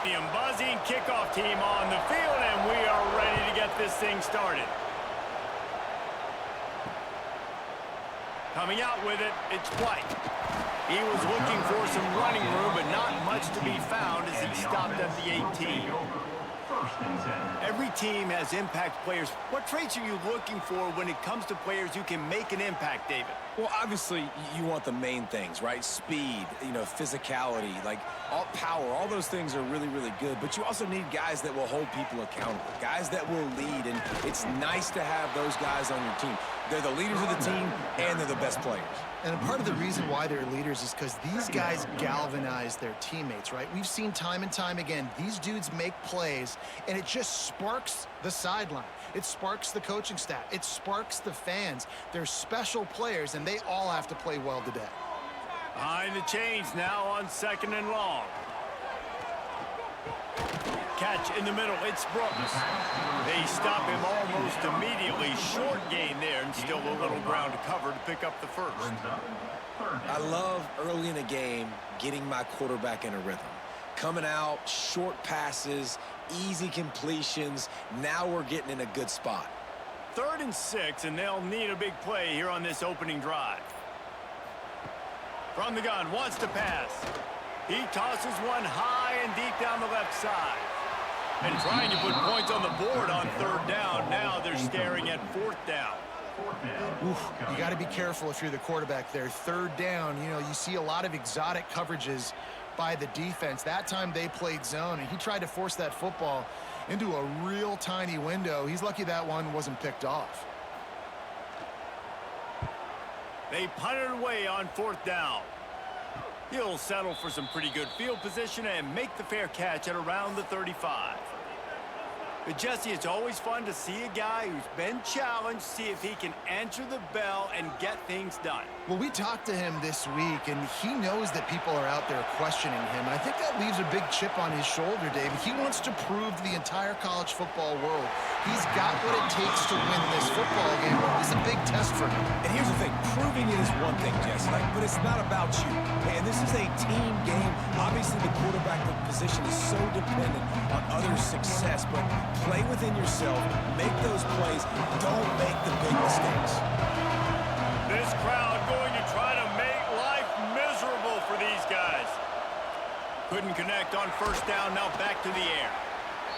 The buzzing kickoff team on the field, and we are ready to get this thing started. Coming out with it, it's White. He was looking for some running room, but not much to be found as he stopped at the 18. Every team has impact players. What traits are you looking for when it comes to players who can make an impact, David? Well, obviously, you want the main things, right? Speed, physicality, like all power, all those things are really, really good. But you also need guys that will hold people accountable, guys that will lead. And it's nice to have those guys on your team. They're the leaders of the team, and they're the best players. And part of the reason why they're leaders is because these guys galvanize their teammates, right? We've seen time and time again, these dudes make plays, and it just sparks the sideline. It sparks the coaching staff. It sparks the fans. They're special players, and they all have to play well today. Behind the chains now on 2nd and long. Catch in the middle, it's Brooks. They stop him almost immediately. Short gain there, and still a little ground to cover to pick up the first. I love early in a game getting my quarterback in a rhythm. Coming out, short passes, easy completions. Now we're getting in a good spot. 3rd and 6, and they'll need a big play here on this opening drive. From the gun, wants to pass. He tosses one high and deep down the left side. And trying to put points on the board on 3rd down. Now they're staring at 4th down. Oof, you got to be careful if you're the quarterback there. 3rd down, you see a lot of exotic coverages by the defense. That time they played zone, and he tried to force that football into a real tiny window. He's lucky that one wasn't picked off. They punt it away on 4th down. He'll settle for some pretty good field position and make the fair catch at around the 35. But Jesse, it's always fun to see a guy who's been challenged, see if he can answer the bell and get things done. Well, we talked to him this week, and he knows that people are out there questioning him. And I think that leaves a big chip on his shoulder, David. He wants to prove to the entire college football world he's got what it takes to win this football game. It's a big test for him. And here's the thing, proving it is one thing, Jesse, but it's not about you. And this is a team game. Obviously, the quarterback position is so dependent on others' success, but play within yourself, make those plays, don't make the big mistakes. This crowd going to try to make life miserable for these guys. Couldn't connect on 1st down, now back to the air.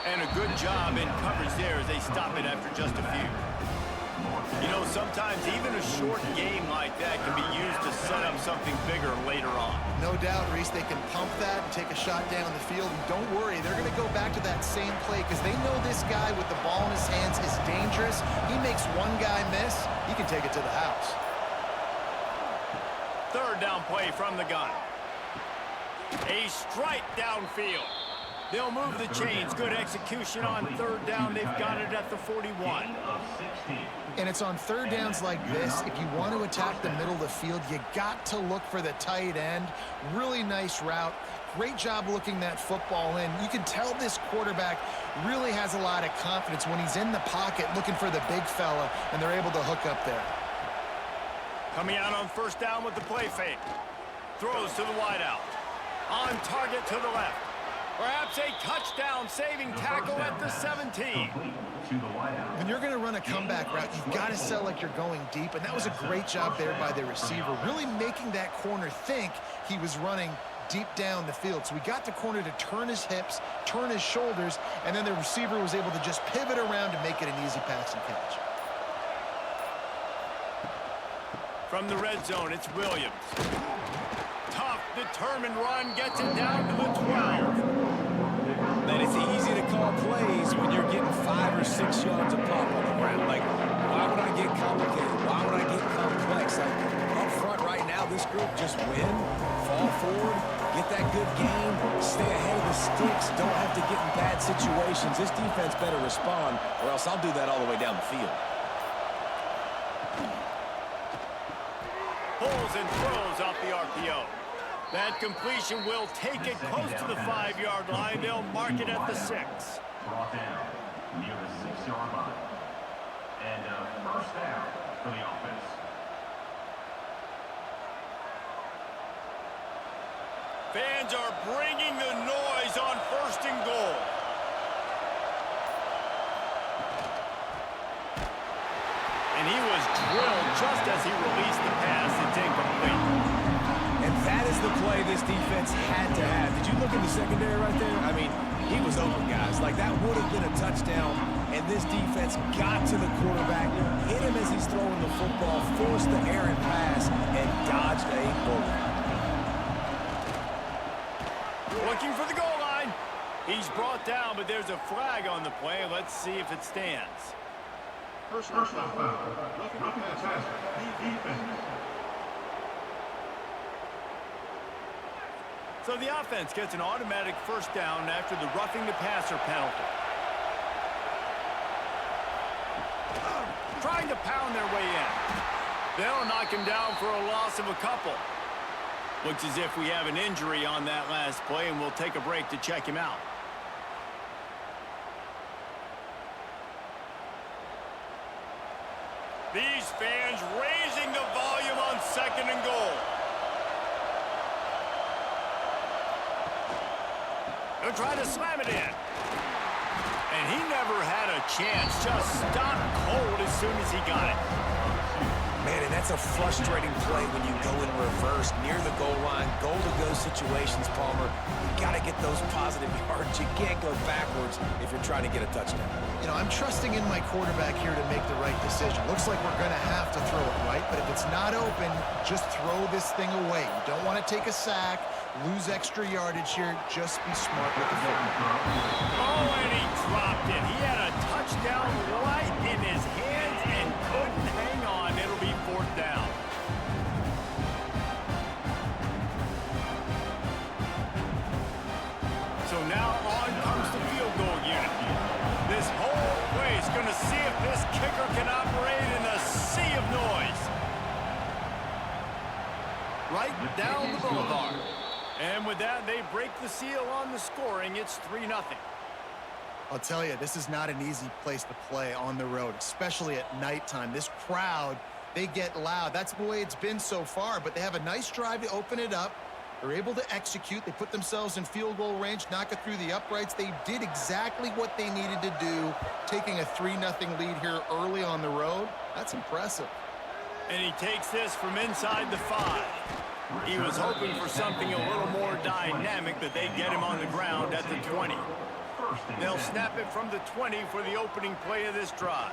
And a good job in coverage there as they stop it after just a few. Sometimes even a short game like that can be used to set up something bigger later on. No doubt, Reese, they can pump that and take a shot down the field. And don't worry, they're going to go back to that same play because they know this guy with the ball in his hands is dangerous. He makes one guy miss, he can take it to the house. 3rd down play from the gun. A strike downfield. They'll move the chains. Good execution on 3rd down. They've got it at the 41. And it's on 3rd downs like this. If you want to attack the middle of the field, you got to look for the tight end. Really nice route. Great job looking that football in. You can tell this quarterback really has a lot of confidence when he's in the pocket looking for the big fella, and they're able to hook up there. Coming out on 1st down with the play fake. Throws to the wideout. On target to the left. Perhaps a touchdown-saving tackle at the 17. When you're going to run a comeback route, you've got to sell like you're going deep, and that was a great job there by the receiver, really making that corner think he was running deep down the field. So we got the corner to turn his hips, turn his shoulders, and then the receiver was able to just pivot around to make it an easy pass and catch. From the red zone, it's Williams. Tough, determined run, gets it down to the 12. Man, it's easy to call plays when you're getting 5 or 6 yards of pop on the ground. Like, why would I get complicated? Why would I get complex? Like, up front right now, this group just win, fall forward, get that good game, stay ahead of the sticks, don't have to get in bad situations. This defense better respond, or else I'll do that all the way down the field. Pulls and throws off the RPO. That completion will take it close to the 5-yard line. They'll mark it at the 6. Brought down near the 6-yard line. And 1st down for the offense. Fans are bringing the noise on 1st and goal. And he was drilled just as he released the pass. It's incomplete. And that is the play this defense had to have. Did you look at the secondary right there? I mean, he was open, guys. Like, that would have been a touchdown. And this defense got to the quarterback, hit him as he's throwing the football, forced the errant pass, and dodged a bullet. Looking for the goal line. He's brought down, but there's a flag on the play. Let's see if it stands. Personal foul. Roughing the passer. Defense. So the offense gets an automatic 1st down after the roughing the passer penalty. Trying to pound their way in. They'll knock him down for a loss of a couple. Looks as if we have an injury on that last play, and we'll take a break to check him out. These fans raising the volume on 2nd and goal. They'll try to slam it in. And he never had a chance. Just stopped cold as soon as he got it. Man, and that's a frustrating play when you go in reverse near the goal line, goal-to-go situations, Palmer. You got to get those positive yards. You can't go backwards if you're trying to get a touchdown. You know, I'm trusting in my quarterback here to make the right decision. Looks like we're going to have to throw it, right? But if it's not open, just throw this thing away. You don't want to take a sack, lose extra yardage here. Just be smart with the football. Oh, and he dropped it. He had a touchdown right in his hands and couldn't hang on. It'll be 4th down. So now on comes the field goal unit. This whole place going to see if this kicker can operate in a sea of noise. Right down the boulevard. And with that, they break the seal on the scoring. It's 3-0. I'll tell you, this is not an easy place to play on the road, especially at nighttime. This crowd, they get loud. That's the way it's been so far, but they have a nice drive to open it up. They're able to execute. They put themselves in field goal range, knock it through the uprights. They did exactly what they needed to do, taking a 3-0 lead here early on the road. That's impressive. And he takes this from inside the 5. He was hoping for something a little more dynamic, but they get him on the ground at the 20. They'll snap it from the 20 for the opening play of this drive.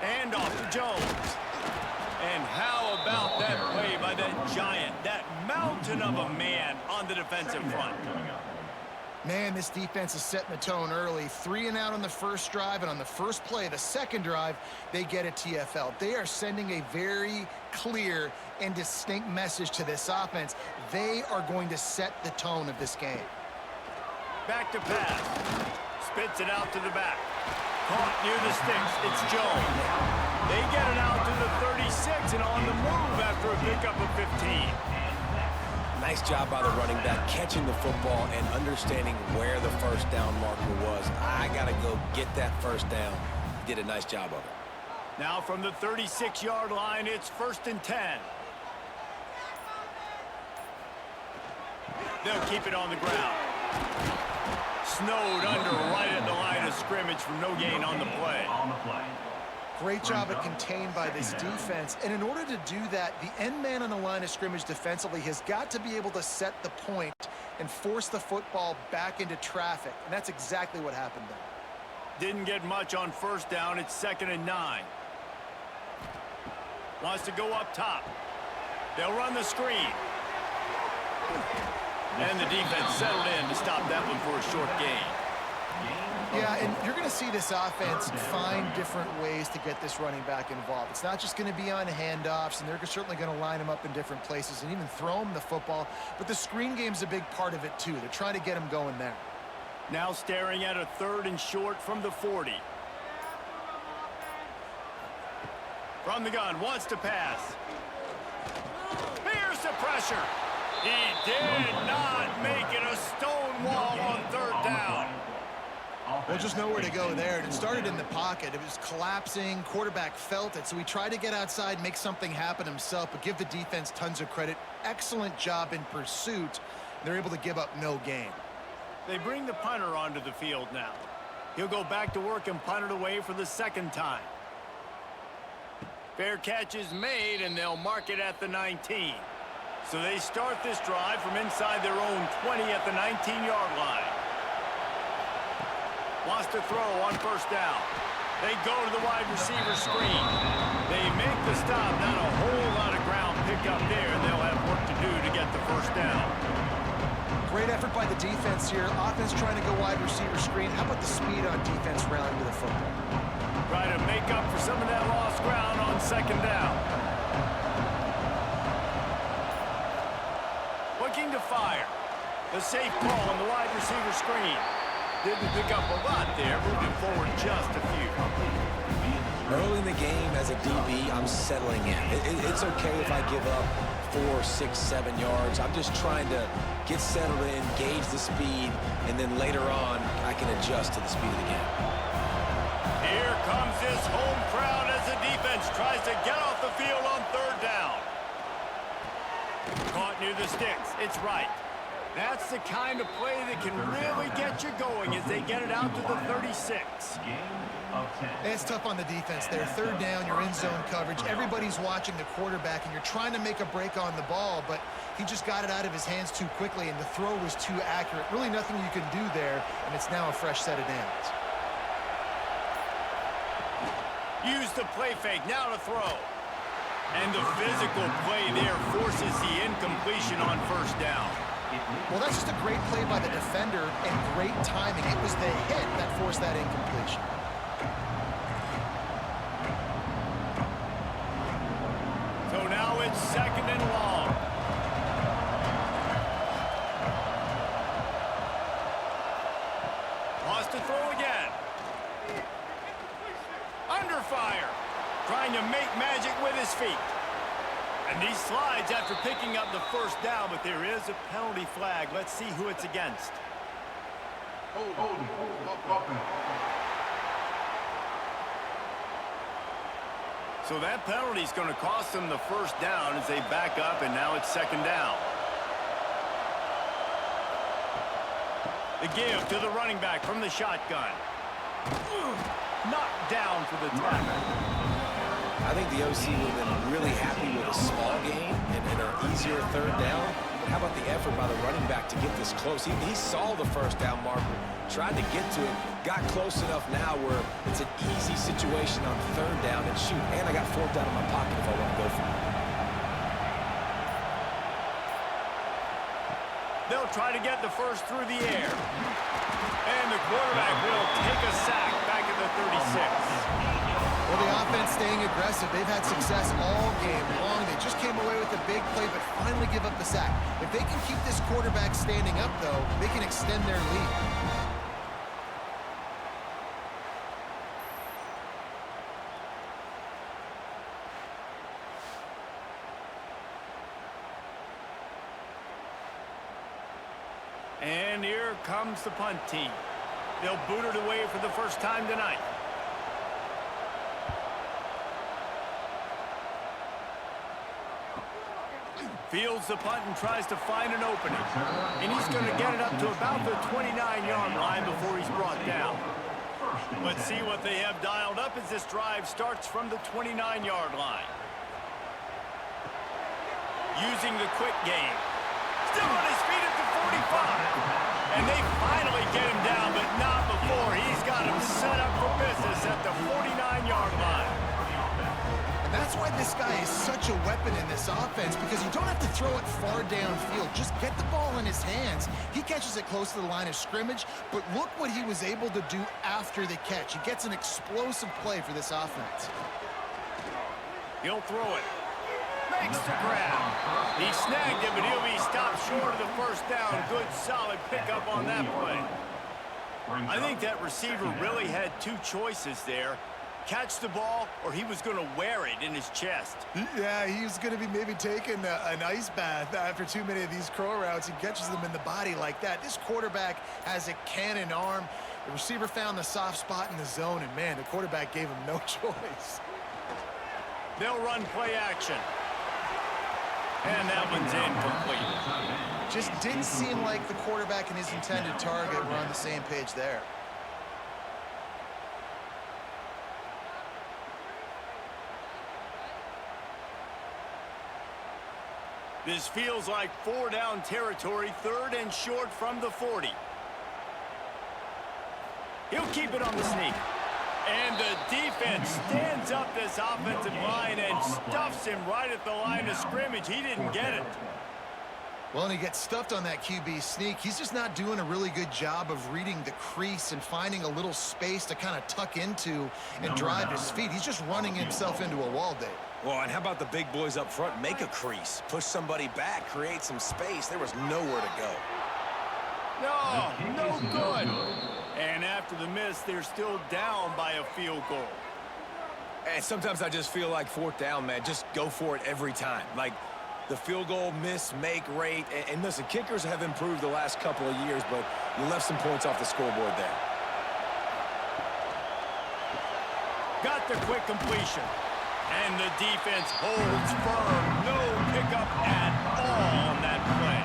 And off to Jones. And how about that play by that giant, that mountain of a man on the defensive front? Man, this defense is setting the tone early. 3 and out on the first drive, and on the first play, the second drive, they get a TFL. They are sending a very clear and distinct message to this offense. They are going to set the tone of this game. Back to pass. Spits it out to the back. Caught near the sticks. It's Jones. They get it out to the 36 and on the move after a pickup of 15. Nice job by the running back, catching the football and understanding where the 1st down marker was. I got to go get that 1st down. He did a nice job of it. Now from the 36-yard line, it's 1st and 10. They'll keep it on the ground. Snowed under right at the line of scrimmage from no gain on the play. Great job at contained by this defense. And in order to do that, the end man on the line of scrimmage defensively has got to be able to set the point and force the football back into traffic. And that's exactly what happened there. Didn't get much on 1st down. It's 2nd and 9. Wants to go up top. They'll run the screen. And the defense settled in to stop that one for a short gain. Yeah, and you're going to see this offense find different ways to get this running back involved. It's not just going to be on handoffs, and they're certainly going to line him up in different places and even throw him the football. But the screen game's a big part of it, too. They're trying to get him going there. Now staring at a 3rd and short from the 40. From the gun, wants to pass. Here's the pressure. He did not make it a stone wall on 3rd down. Well, just nowhere to go there. It started in the pocket. It was collapsing. Quarterback felt it, so he tried to get outside, make something happen himself, but give the defense tons of credit. Excellent job in pursuit. They're able to give up no gain. They bring the punter onto the field now. He'll go back to work and punt it away for the second time. Fair catch is made, and they'll mark it at the 19. So they start this drive from inside their own 20 at the 19-yard line. Wants to throw on first down. They go to the wide receiver screen. They make the stop. Not a whole lot of ground pick up there, and they'll have work to do to get the first down. Great effort by the defense here. Offense trying to go wide receiver screen. How about the speed on defense rallying to the football? Try to make up for some of that lost ground on second down. Looking to fire. The safe call on the wide receiver screen. Didn't pick up a lot there, moving forward just a few. Early in the game as a DB, I'm settling in. It's okay if I give up 4, 6, 7 yards. I'm just trying to get settled in, gauge the speed, and then later on, I can adjust to the speed of the game. Here comes this home crowd as the defense tries to get off the field on third down. Caught near the sticks. It's right. That's the kind of play that can really get you going as they get it out to the 36. It's tough on the defense there. Third down, you're in zone coverage. Everybody's watching the quarterback, and you're trying to make a break on the ball, but he just got it out of his hands too quickly, and the throw was too accurate. Really nothing you can do there, and it's now a fresh set of downs. Use the play fake, now to throw. And the physical play there forces the incompletion on first down. Well, that's just a great play by the defender and great timing. It was the hit that forced that incompletion. So now it's second and long. Wants to throw again. Under fire. Trying to make magic with his feet. And he slides after picking up the first down, but there is a penalty flag. Let's see who it's against. So that penalty is going to cost them the first down as they back up, and now it's second down. The give to the running back from the shotgun. Knocked down for the tackle. I think the OC would have been really happy with a small gain and an easier third down. But how about the effort by the running back to get this close? He saw the first down marker, tried to get to it, got close enough now where it's an easy situation on third down and shoot. And I got fourth down in my pocket if I want to go for it. They'll try to get the first through the air. And the quarterback will take a sack back at the 36. Well, the offense staying aggressive. They've had success all game long. They just came away with a big play, but finally give up the sack. If they can keep this quarterback standing up, though, they can extend their lead. And here comes the punt team. They'll boot it away for the first time tonight. Fields the punt and tries to find an opening. And he's going to get it up to about the 29-yard line before he's brought down. Let's see what they have dialed up as this drive starts from the 29-yard line. Using the quick game. Still on his feet at the 45. And they finally get him down, but not before he's got him set up for business at the 49-yard line. And that's why this guy is such a weapon in this offense, because you don't have to throw it far downfield. Just get the ball in his hands. He catches it close to the line of scrimmage, but look what he was able to do after the catch. He gets an explosive play for this offense. He'll throw it. Makes the grab. He snagged it, but he'll be stopped short of the first down. Good, solid pickup on that play. I think that receiver really had two choices there. Catch the ball, or he was going to wear it in his chest. Yeah, he was going to be maybe taking an ice bath after too many of these crow routes. He catches them in the body like that. This quarterback has a cannon arm. The receiver found the soft spot in the zone, and, man, the quarterback gave him no choice. They'll run play action. And that one's incomplete. Just didn't seem like the quarterback and his intended target were on the same page there. This feels like 4-down territory, 3rd and short from the 40. He'll keep it on the sneak. And the defense stands up this offensive line and stuffs him right at the line of scrimmage. He didn't get it. Well, and he gets stuffed on that QB sneak. He's just not doing a really good job of reading the crease and finding a little space to kind of tuck into and drive his feet. He's just running himself into a wall, Dave. Well, and how about the big boys up front? Make a crease, push somebody back, create some space. There was nowhere to go. No good. And after the miss, they're still down by a field goal. And sometimes I just feel like 4th down, man. Just go for it every time. Like the field goal miss, make rate. And listen, kickers have improved the last couple of years, but you left some points off the scoreboard there. Got the quick completion. And the defense holds firm. No pickup at all on that play.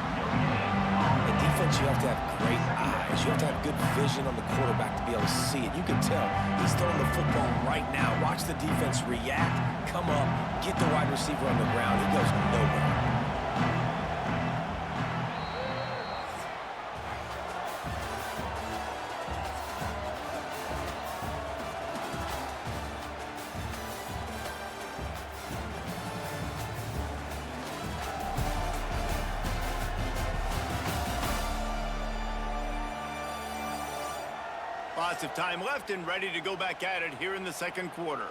In defense, you have to have great eyes. You have to have good vision on the quarterback to be able to see it. You can tell he's throwing the football right now. Watch the defense react, come up, get the wide receiver on the ground. He goes nowhere. Lots of time left and ready to go back at it here in the 2nd quarter.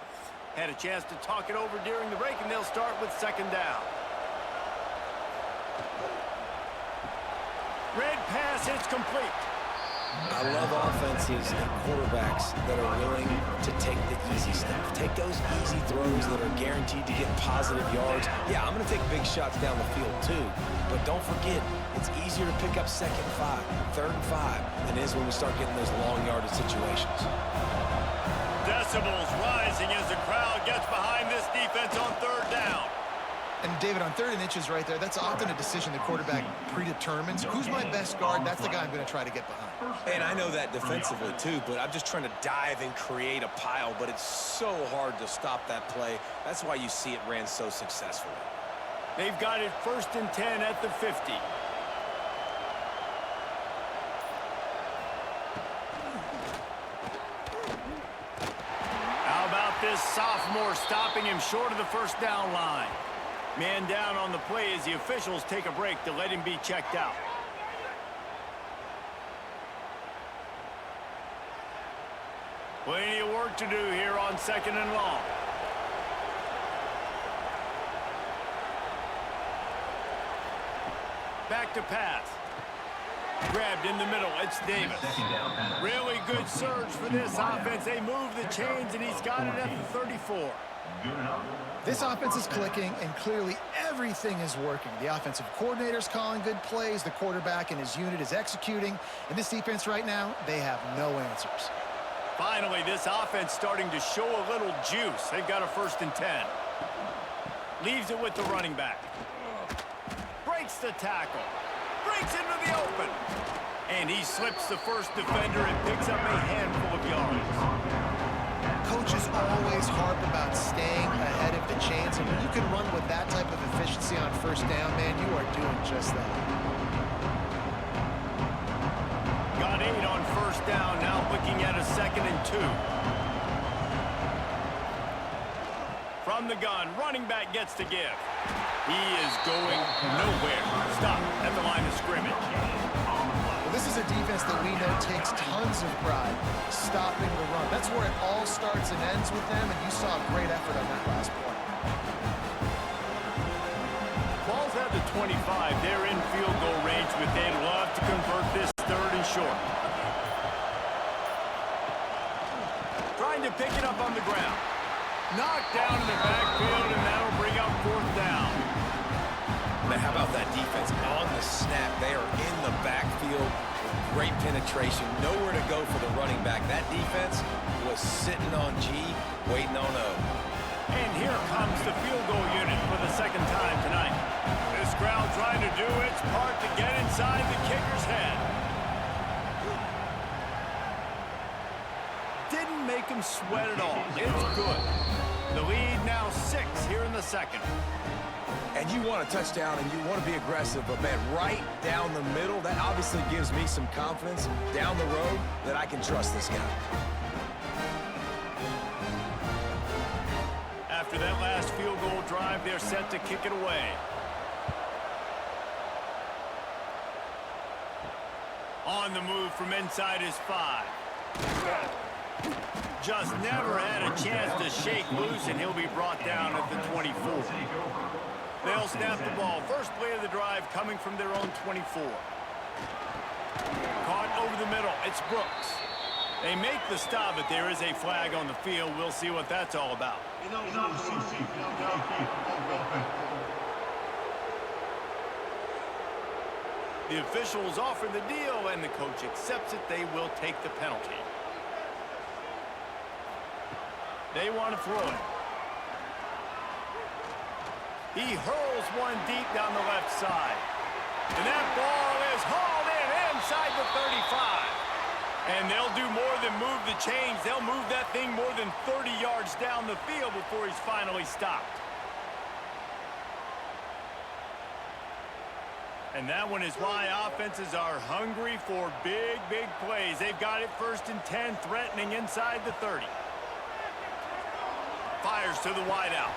Had a chance to talk it over during the break, and they'll start with 2nd down. Red pass, it's complete. I love offenses and quarterbacks that are willing to take the easy stuff. Take those easy throws that are guaranteed to get positive yards. Yeah, I'm going to take big shots down the field too. But don't forget, it's easier to pick up 2nd and 5, 3rd and 5 than it is when we start getting those long yardage situations. Decibels rising as the crowd gets behind this defense on 3rd down. And David, on 3rd and inches right there, that's often a decision the quarterback predetermines. Who's my best guard? That's the guy I'm going to try to get behind. And I know that defensively too, but I'm just trying to dive and create a pile, but it's so hard to stop that play. That's why you see it ran so successfully. They've got it 1st and 10 at the 50. How about this sophomore stopping him short of the 1st down line? Man down on the play as the officials take a break to let him be checked out. Plenty of work to do here on 2nd and long. Back to pass. Grabbed in the middle. It's Davis. Really good surge for this offense. They move the chains, and he's got it at the 34. This offense is clicking, and clearly everything is working. The offensive coordinator's calling good plays. The quarterback and his unit is executing. And this defense right now, they have no answers. Finally, this offense starting to show a little juice. They've got a 1st and 10. Leaves it with the running back. Breaks the tackle. Breaks into the open. And he slips the first defender and picks up a handful of yards. Coaches always harp about staying ahead of the chains, and when you can run with that type of efficiency on 1st down, man, you are doing just that. Got 8 on 1st down, now looking at a 2nd and 2. From the gun, running back gets to give. He is going nowhere. Stop at the line of scrimmage. Well, this is a defense that we know takes tons of pride stopping the run. That's where it all starts and ends with them, and you saw a great effort on that last play. Ball's at the 25. They're in field goal range, but they'd love to convert this 3rd and short. Trying to pick it up on the ground. Knocked down in the backfield, and that'll bring up 4th down. Man, how about that defense on the snap? They are in the backfield with great penetration. Nowhere to go for the running back. That defense was sitting on G, waiting on O. And here comes the field goal unit for the 2nd time tonight. This crowd trying to do its part to get inside the kicker's head. Didn't make him sweat at all. It's good. The lead now 6 here in the second. And you want a touchdown and you want to be aggressive, but man, right down the middle, that obviously gives me some confidence down the road that I can trust this guy. After that last field goal drive, they're set to kick it away. On the move from inside his 5. Just never had a chance to shake loose, and he'll be brought down at the 24. They'll snap the ball. First play of the drive coming from their own 24. Caught over the middle. It's Brooks. They make the stop, but there is a flag on the field. We'll see what that's all about. The officials offer the deal, and the coach accepts it. They will take the penalty. They want to throw it. He hurls one deep down the left side. And that ball is hauled in inside the 35. And they'll do more than move the chains. They'll move that thing more than 30 yards down the field before he's finally stopped. And that one is why offenses are hungry for big, big plays. They've got it 1st and 10, threatening inside the 30. Fires to the wideout.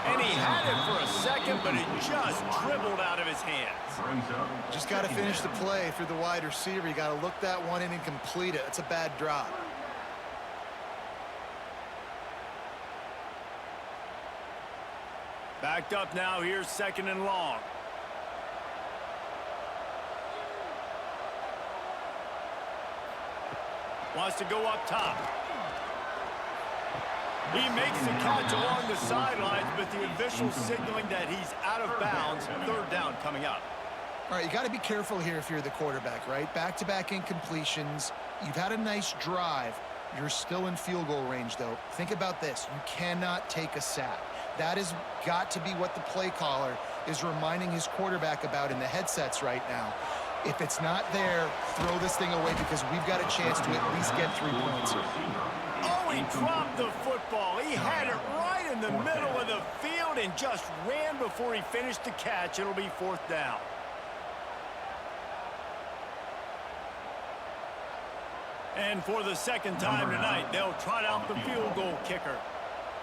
And he had it for a second, but it just dribbled out of his hands. Just got to finish the play through the wide receiver. You got to look that one in and complete it. It's a bad drop. Backed up now. Here's 2nd and long. Wants to go up top. He makes the catch along the sidelines, but the official signaling that he's out of bounds. 3rd down coming up. All right, you got to be careful here if you're the quarterback, right? Back-to-back incompletions. You've had a nice drive. You're still in field goal range, though. Think about this. You cannot take a sack. That has got to be what the play caller is reminding his quarterback about in the headsets right now. If it's not there, throw this thing away because we've got a chance to at least get 3 points here. Oh, he dropped the football. He had it right in the middle of the field and just ran before he finished the catch. It'll be 4th down. And for the 2nd time tonight, they'll trot out the field goal kicker.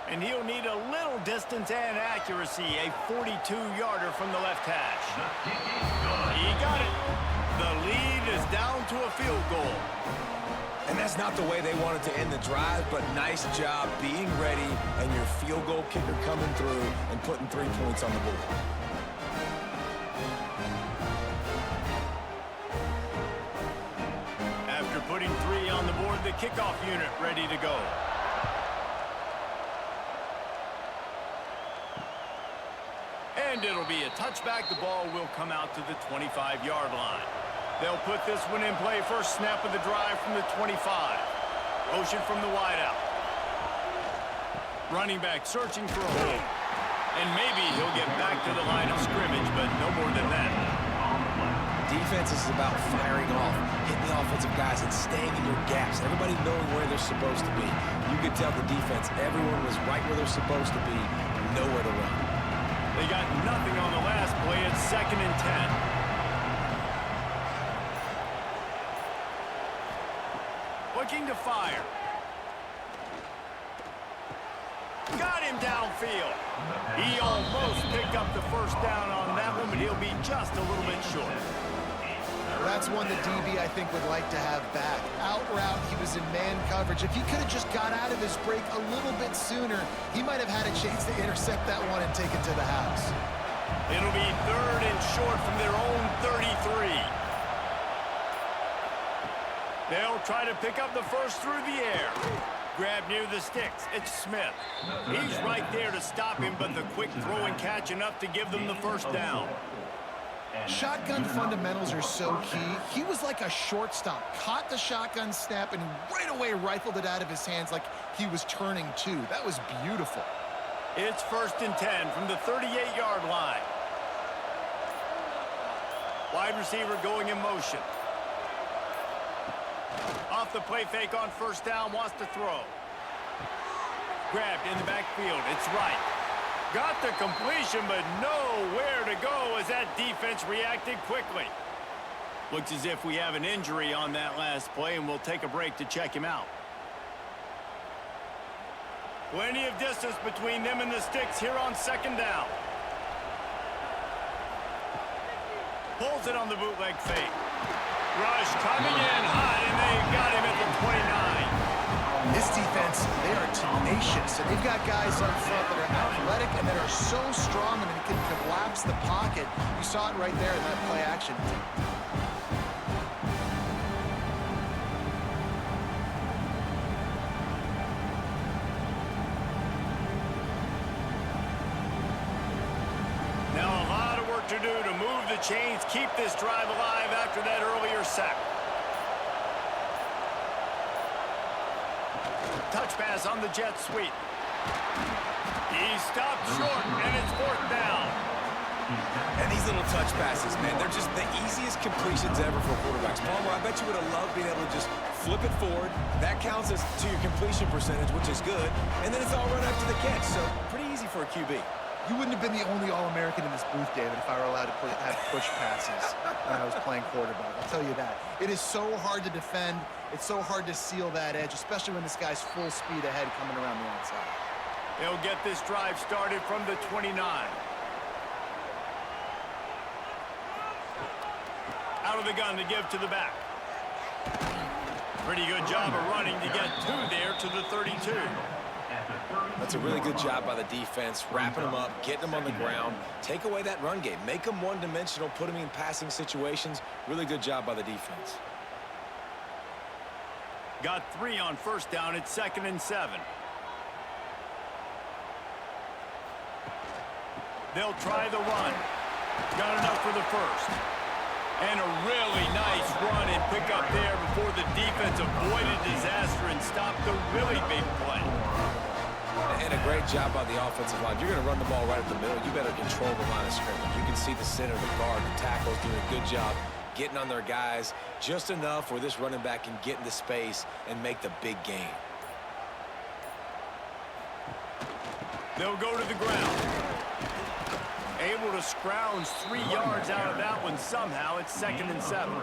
And he'll need a little distance and accuracy, a 42-yarder from the left hash. He got it. The lead is down to a field goal. And that's not the way they wanted to end the drive, but nice job being ready and your field goal kicker coming through and putting 3 points on the board. After putting 3 on the board, the kickoff unit ready to go. And it'll be a touchback. The ball will come out to the 25-yard line. They'll put this one in play. First snap of the drive from the 25. Motion from the wideout. Running back searching for a hole. And maybe he'll get back to the line of scrimmage, but no more than that. Defense is about firing off, hitting the offensive guys, and staying in your gaps. Everybody knowing where they're supposed to be. You could tell the defense, everyone was right where they're supposed to be, nowhere to run. They got nothing on the last play. It's 2nd and 10. Looking to fire. Got him downfield. He almost picked up the 1st down on that one, but he'll be just a little bit short. That's one the DB, I think, would like to have back. Out route, he was in man coverage. If he could have just got out of his break a little bit sooner, he might have had a chance to intercept that one and take it to the house. It'll be 3rd and short from their own 33. They'll try to pick up the 1st through the air. Grab near the sticks. It's Smith. He's right there to stop him, but the quick throw and catch enough to give them the 1st down. Shotgun fundamentals are so key. He was like a shortstop. Caught the shotgun snap and right away rifled it out of his hands like he was turning too. That was beautiful. It's 1st and 10 from the 38-yard line. Wide receiver going in motion. Off the play fake on first down, wants to throw. Grabbed in the backfield. It's right. Got the completion, but nowhere to go as that defense reacted quickly. Looks as if we have an injury on that last play, and we'll take a break to check him out. Plenty of distance between them and the sticks here on second down. Pulls it on the bootleg fake. Rush coming in hot, and they got him at the 29. This defense, they are tenacious, and they've got guys up front that are athletic and that are so strong and can collapse the pocket. You saw it right there in that play action. Now a lot of work to do to move the chains, keep this drive alive after that earlier sack. Touch pass on the jet sweep. He stopped short, and it's fourth down. And these little touch passes, man, they're just the easiest completions ever for quarterbacks. Palmer, I bet you would have loved being able to just flip it forward. That counts as to your completion percentage, which is good. And then it's all run up to the catch, so pretty easy for a QB. You wouldn't have been the only All-American in this booth, David, if I were allowed to have push passes when I was playing quarterback. I'll tell you that. It is so hard to defend. It's so hard to seal that edge, especially when this guy's full speed ahead coming around the outside. They'll get this drive started from the 29. Out of the gun to give to the back. Pretty good job of running to get there to the 32. That's a really good job by the defense, wrapping them up, getting them on the ground. Take away that run game. Make them one-dimensional, put them in passing situations. Really good job by the defense. Got 3 on first down. It's 2nd and 7. They'll try the run. Got enough for the first. And a really nice run and pick up there before the defense avoided disaster and stopped the really big play. And a great job by the offensive line. You're going to run the ball right up the middle. You better control the line of scrimmage. You can see the center, the guard, the tackles doing a good job getting on their guys just enough where this running back can get into space and make the big game. They'll go to the ground. Able to scrounge 3 yards out of that one somehow. It's 2nd and 7.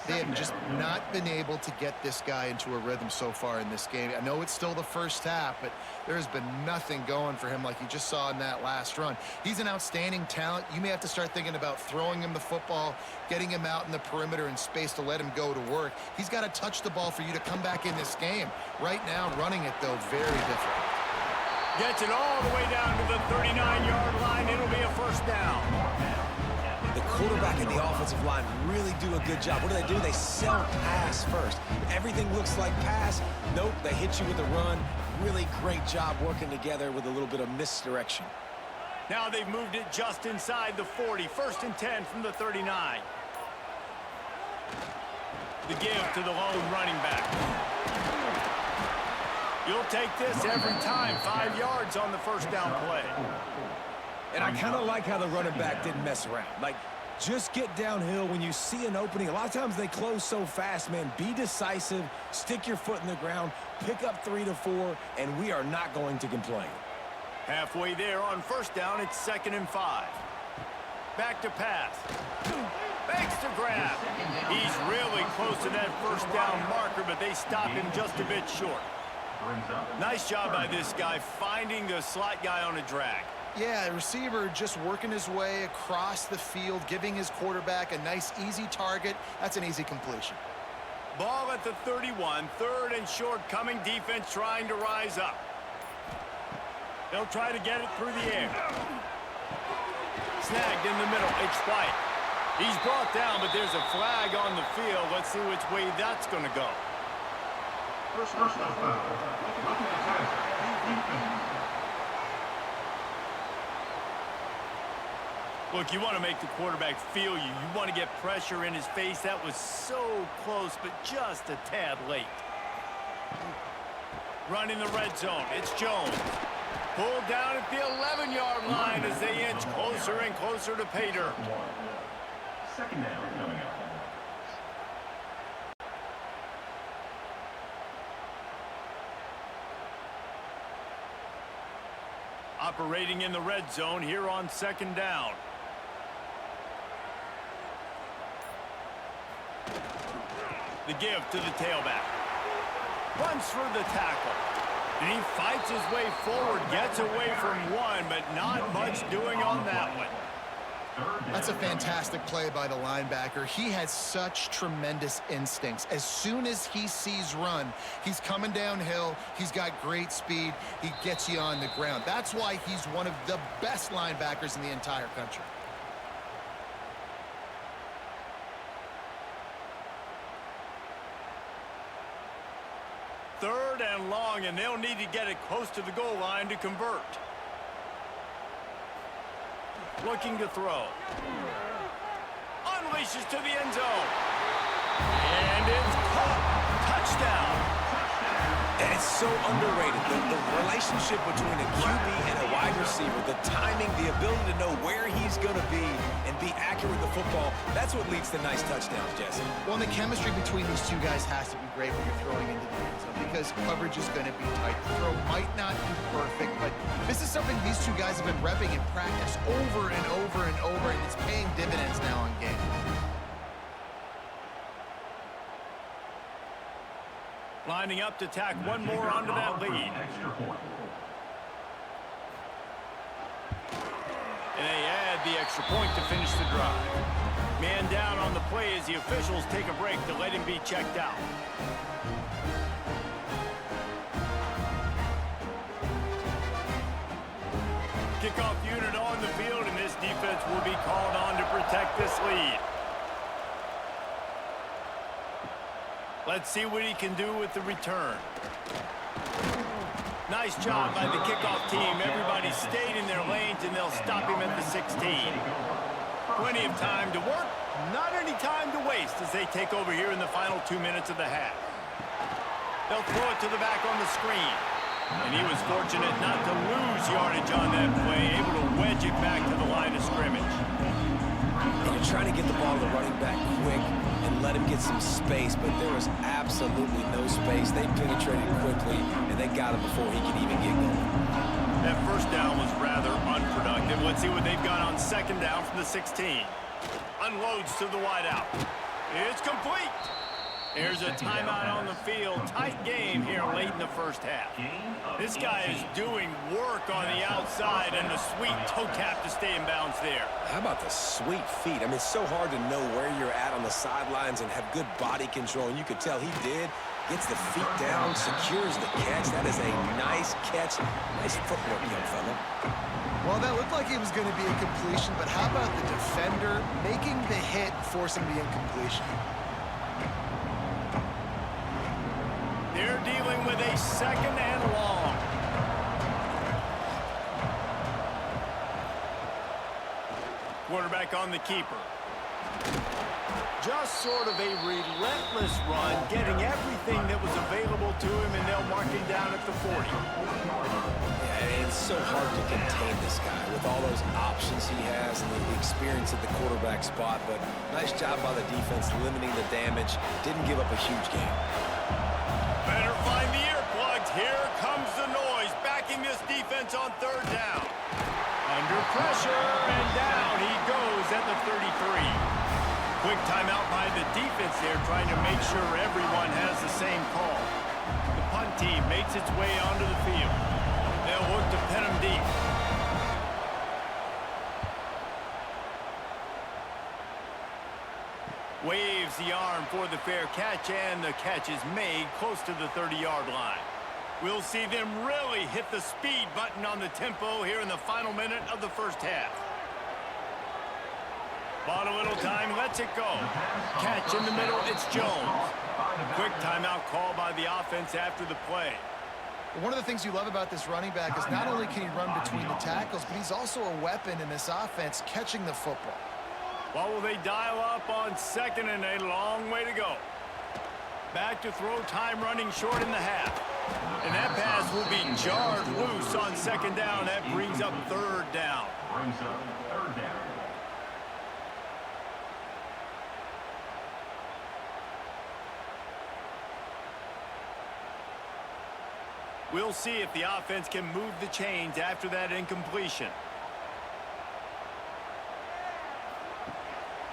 They have just not been able to get this guy into a rhythm so far in this game. I know it's still the first half, but there's been nothing going for him like you just saw in that last run. He's an outstanding talent. You may have to start thinking about throwing him the football, getting him out in the perimeter in space to let him go to work. He's got to touch the ball for you to come back in this game. Right now, running it, though, very difficult. Gets it all the way down to the 39-yard line. It'll be a first down. The quarterback and the offensive line really do a good job. What do? They sell pass first. Everything looks like pass. Nope, they hit you with a run. Really great job working together with a little bit of misdirection. Now they've moved it just inside the 40. 1st and 10 from the 39. The give to the lone running back. You'll take this every time. 5 yards on the first down play. And I kind of like how the running back didn't mess around. Like, just get downhill when you see an opening. A lot of times they close so fast, man. Be decisive, stick your foot in the ground, pick up 3 to 4, and we are not going to complain. Halfway there on first down, it's 2nd and 5. Back to pass. Fakes to grab. He's really close to that first down marker, but they stop him just a bit short. Nice job by this guy finding the slot guy on a drag. Yeah, receiver just working his way across the field, giving his quarterback a nice, easy target. That's an easy completion. Ball at the 31, 3rd and short, coming defense trying to rise up. They'll try to get it through the air. Snagged in the middle, it's White. He's brought down, but there's a flag on the field. Let's see which way that's going to go. Look, you want to make the quarterback feel you. You want to get pressure in his face. That was so close, but just a tad late. Running the red zone. It's Jones. Pulled down at the 11-yard line as they inch closer and closer to pay dirt. second down coming up. Operating in the red zone here on second down. The give to the tailback. Runs for the tackle. And he fights his way forward, gets away from one, but not much doing on that one. That's a fantastic play by the linebacker. He has such tremendous instincts. As soon as he sees run, he's coming downhill. He's got great speed. He gets you on the ground. That's why he's one of the best linebackers in the entire country. Third and long, and they'll need to get it close to the goal line to convert. Looking to throw. Unleashes to the end zone. And it's caught. Touchdown. And it's so underrated. The relationship between a QB and a wide receiver, the timing, the ability to know where he's going to be and be accurate with the football, that's what leads to nice touchdowns, Jesse. Well, and the chemistry between these two guys has to be great when you're throwing into the end zone because coverage is going to be tight. The throw might not be perfect, but this is something these two guys have been repping in practice over and over and over, and it's paying dividends now on game. Lining up to tack one more onto that lead. And they add the extra point to finish the drive. Man down on the play as the officials take a break to let him be checked out. Kickoff unit on the field, and this defense will be called on to protect this lead. Let's see what he can do with the return. Nice job by the kickoff team. Everybody stayed in their lanes, and they'll stop him at the 16. Plenty of time to work, not any time to waste as they take over here in the final 2 minutes of the half. They'll throw it to the back on the screen. And he was fortunate not to lose yardage on that play, able to wedge it back to the line of scrimmage. And you're trying to get the ball to the running back quick and let him get some space, but there was absolutely no space. They penetrated quickly, and they got him before he could even get going. That first down was rather unproductive. Let's see what they've got on second down from the 16. Unloads to the wideout. It's complete. There's a timeout on the field. Tight game here late in the first half. This guy is doing work on the outside, and the sweet toe tap to stay in bounds there. How about the sweet feet? I mean, it's so hard to know where you're at on the sidelines and have good body control, and you could tell he did. Gets the feet down, secures the catch. That is a nice catch. Nice footwork, young fella. Well, that looked like it was going to be a completion, but how about the defender making the hit, forcing the incompletion? They're dealing with a second and long. Quarterback on the keeper. Just sort of a relentless run, getting everything that was available to him, and they'll mark him down at the 40. Yeah, it's so hard to contain this guy with all those options he has and the experience at the quarterback spot, but nice job by the defense limiting the damage. Didn't give up a huge game. Better find the earplugs. Here comes the noise, backing this defense on third down. Under pressure, and down he goes at the 33. Quick timeout by the defense there, trying to make sure everyone has the same call. The punt team makes its way onto the field. They'll look to pin him deep. Waves the arm for the fair catch, and the catch is made close to the 30-yard line. We'll see them really hit the speed button on the tempo here in the final minute of the first half. Bought a little time, lets it go. Catch in the middle, it's Jones. Quick timeout call by the offense after the play. One of the things you love about this running back is not only can he run between the tackles, but he's also a weapon in this offense, catching the football. What will they dial up on second, and a long way to go. Back to throw, time running short in the half. And that pass will be jarred loose on second down. That brings up third down. We'll see if the offense can move the chains after that incompletion.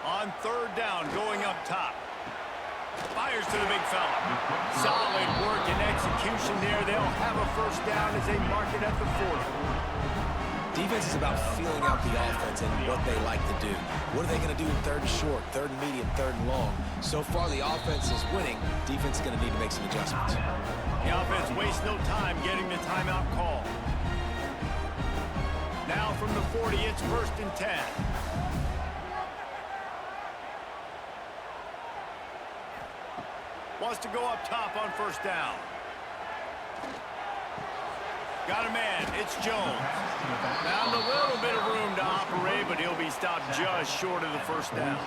On third down, going up top. Fires to the big fella. Solid work and execution there. They'll have a first down as they mark it at the 40. Defense is about feeling out the offense and what they like to do. What are they going to do in third and short, third and medium, third and long? So far, the offense is winning. Defense is going to need to make some adjustments. The offense wastes no time getting the timeout call. Now from the 40, it's 1st and 10. Wants to go up top on first down. Got a man. It's Jones. Found a little bit of room to operate, but he'll be stopped just short of the first down.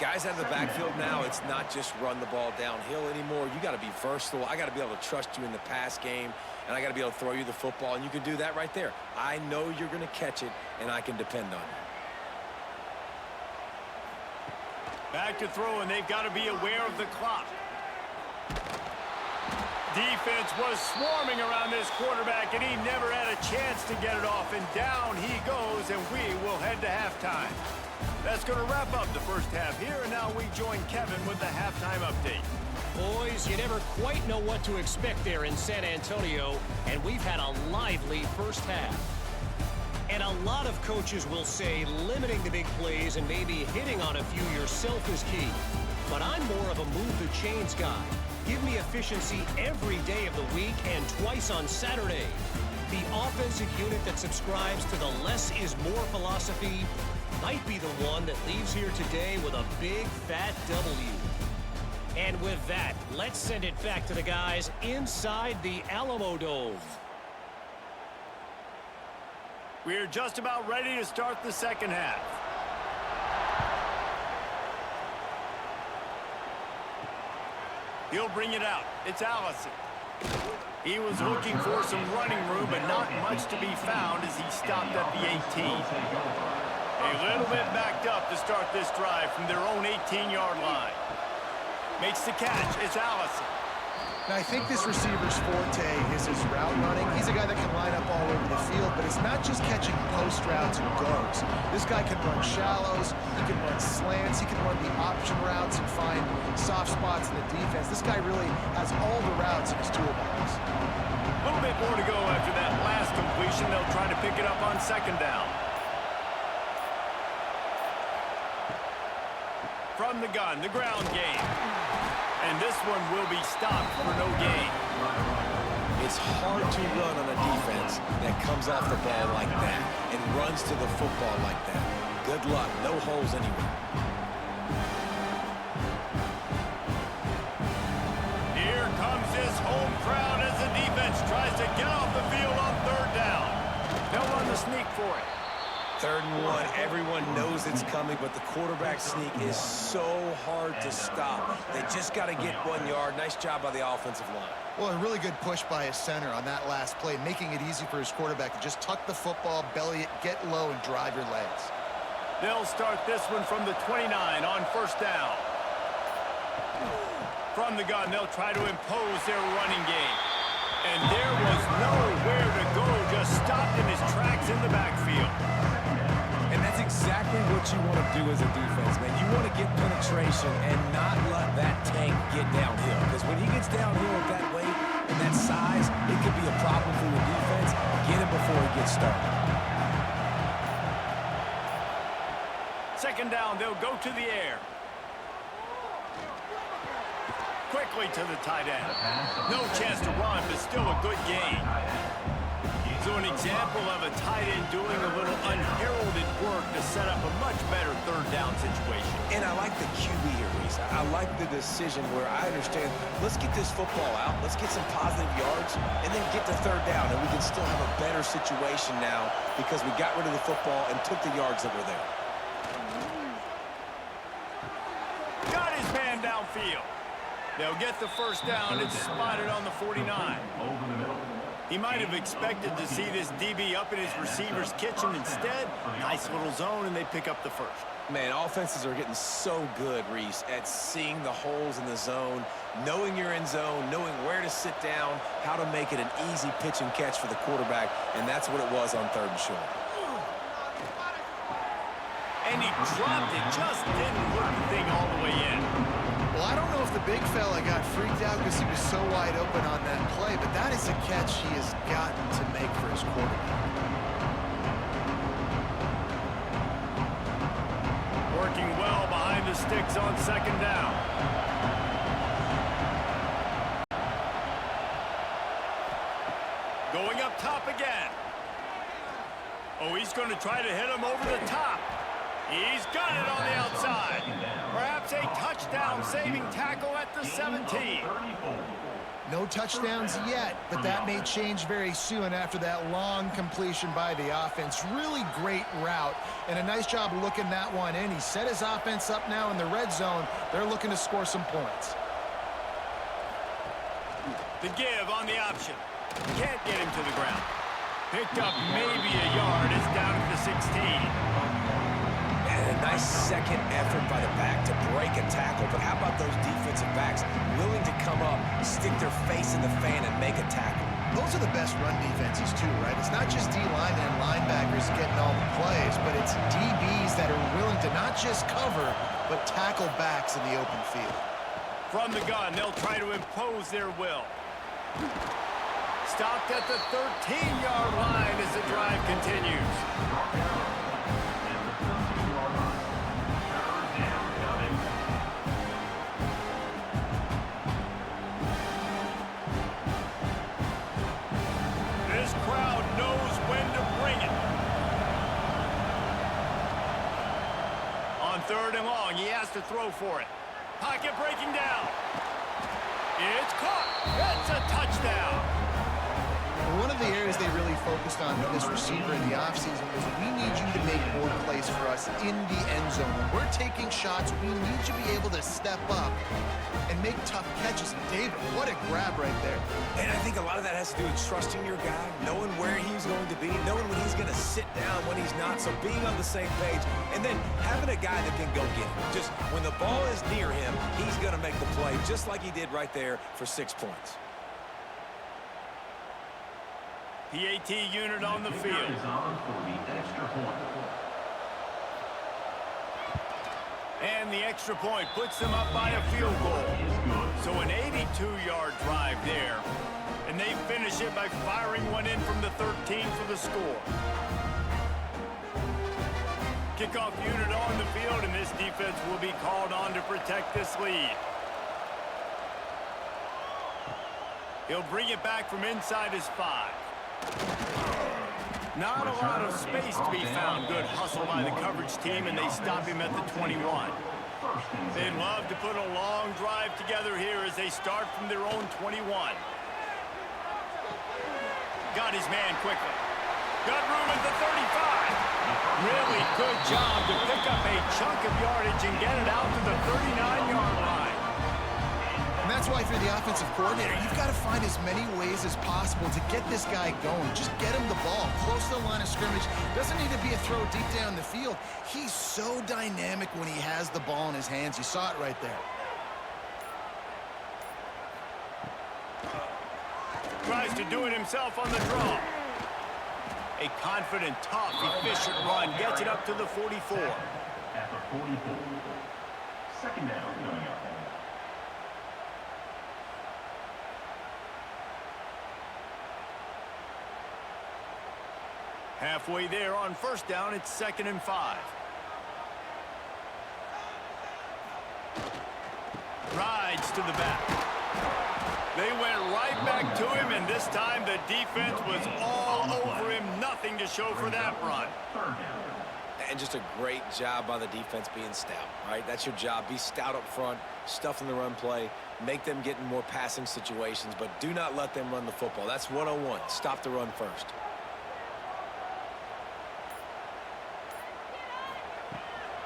Guys out of the backfield now, it's not just run the ball downhill anymore. You got to be versatile. I got to be able to trust you in the pass game, and I got to be able to throw you the football, and you can do that right there. I know you're going to catch it, and I can depend on you. Back to throw, and they've got to be aware of the clock. Defense was swarming around this quarterback, and he never had a chance to get it off. And down he goes, and we will head to halftime. That's going to wrap up the first half here, and now we join Kevin with the halftime update. Boys, you never quite know what to expect there in San Antonio, and we've had a lively first half. And a lot of coaches will say limiting the big plays and maybe hitting on a few yourself is key. But I'm more of a move the chains guy. Give me efficiency every day of the week and twice on Saturday. The offensive unit that subscribes to the less is more philosophy might be the one that leaves here today with a big fat W. And with that, let's send it back to the guys inside the Alamo Dome. We're just about ready to start the second half. He'll bring it out. It's Allison. He was looking for some running room, but not much to be found as he stopped at the 18. A little bit backed up to start this drive from their own 18-yard line. Makes the catch. It's Allison. Now, I think this receiver's forte is his route running. He's a guy that can line up all over the field, but it's not just catching post routes and goes. This guy can run shallows, he can run slants, he can run the option routes and find soft spots in the defense. This guy really has all the routes in his toolbox. A little bit more to go after that last completion. They'll try to pick it up on second down. From the gun, the ground game. And this one will be stopped for no gain. It's hard to run on a defense that comes off the ball like that and runs to the football like that. Good luck. No holes anywhere. Here comes this home crowd as the defense tries to get off the field on third down. They'll run the sneak for it. 3rd and 1, everyone knows it's coming, but the quarterback sneak is so hard to stop. They just got to get 1 yard. Nice job by the offensive line. Well, a really good push by his center on that last play, making it easy for his quarterback to just tuck the football, belly it, get low, and drive your legs. They'll start this one from the 29 on first down. From the gun, they'll try to impose their running game. And there was nowhere to go, just stopped in his tracks in the backfield. And that's exactly what you want to do as a defense, man. You want to get penetration and not let that tank get downhill. Because when he gets downhill at that weight and that size, it could be a problem for your defense. Get him before he gets started. Second down, they'll go to the air. Quickly to the tight end. No chance to run, but still a good gain. So an example of a tight end doing a little unheralded work to set up a much better third down situation. And I like the QB here, Reese. I like the decision where I understand, let's get this football out, let's get some positive yards, and then get to third down, and we can still have a better situation now because we got rid of the football and took the yards that were there. Got his man downfield. They'll get the first down. It's spotted on the 49. Over the middle. He might have expected to see this DB up in his receiver's kitchen. Instead, nice little zone, and they pick up the first. Man, offenses are getting so good, Reese, at seeing the holes in the zone, knowing you're in zone, knowing where to sit down, how to make it an easy pitch and catch for the quarterback, and that's what it was on 3rd and short. And he dropped it, just didn't hook the thing all the way in. Well, I don't know if the big fella got freaked out because he was so wide open on that play, but that is a catch he has gotten to make for his quarterback. Working well behind the sticks on 2nd down. Going up top again. Oh, he's going to try to hit him over the top. He's got it on the outside. Perhaps a touchdown-saving tackle at the 17. No touchdowns yet, but that may change very soon after that long completion by the offense. Really great route, and a nice job looking that one in. He set his offense up now in the red zone. They're looking to score some points. The give on the option. Can't get him to the ground. Picked up maybe a yard. It's down at the 16. And a nice second effort by the back to break a tackle. But how about those defensive backs willing to come up, stick their face in the fan, and make a tackle? Those are the best run defenses, too, right? It's not just D-linemen and linebackers getting all the plays, but it's DBs that are willing to not just cover, but tackle backs in the open field. From the gun, they'll try to impose their will. Stopped at the 13-yard line as the drive continues. This crowd knows when to bring it. On 3rd and long, he has to throw for it. Pocket breaking down. It's caught. It's a touchdown. One of the areas they really focused on with this receiver in the offseason was we need you to make more plays for us in the end zone. When we're taking shots, we need you to be able to step up and make tough catches. And David, what a grab right there. And I think a lot of that has to do with trusting your guy, knowing where he's going to be, knowing when he's going to sit down, when he's not, so being on the same page, and then having a guy that can go get it. Just when the ball is near him, he's going to make the play, just like he did right there for 6 points. PAT unit on the field. And the extra point puts them up by a field goal. So an 82-yard drive there. And they finish it by firing one in from the 13 for the score. Kickoff unit on the field, and this defense will be called on to protect this lead. He'll bring it back from inside his 5. Not a lot of space to be found. Good hustle by the coverage team, and they stop him at the 21. They'd love to put a long drive together here as they start from their own 21. Got his man quickly. Got room at the 35. Really good job to pick up a chunk of yardage and get it out to the 39-yard line. And that's why, if you're the offensive coordinator, you've got to find as many ways as possible to get this guy going. Just get him the ball close to the line of scrimmage. Doesn't need to be a throw deep down the field. He's so dynamic when he has the ball in his hands. You saw it right there. Tries to do it himself on the draw. A confident, tough, efficient run gets it up to the 44. At the 44. 2nd down coming up. Halfway there on 1st down, it's 2nd and 5. Rides to the back. They went right back to him, and this time the defense was all over him. Nothing to show for that run. And just a great job by the defense being stout, right? That's your job. Be stout up front, stuff in the run play, make them get in more passing situations, but do not let them run the football. That's 101. Stop the run first.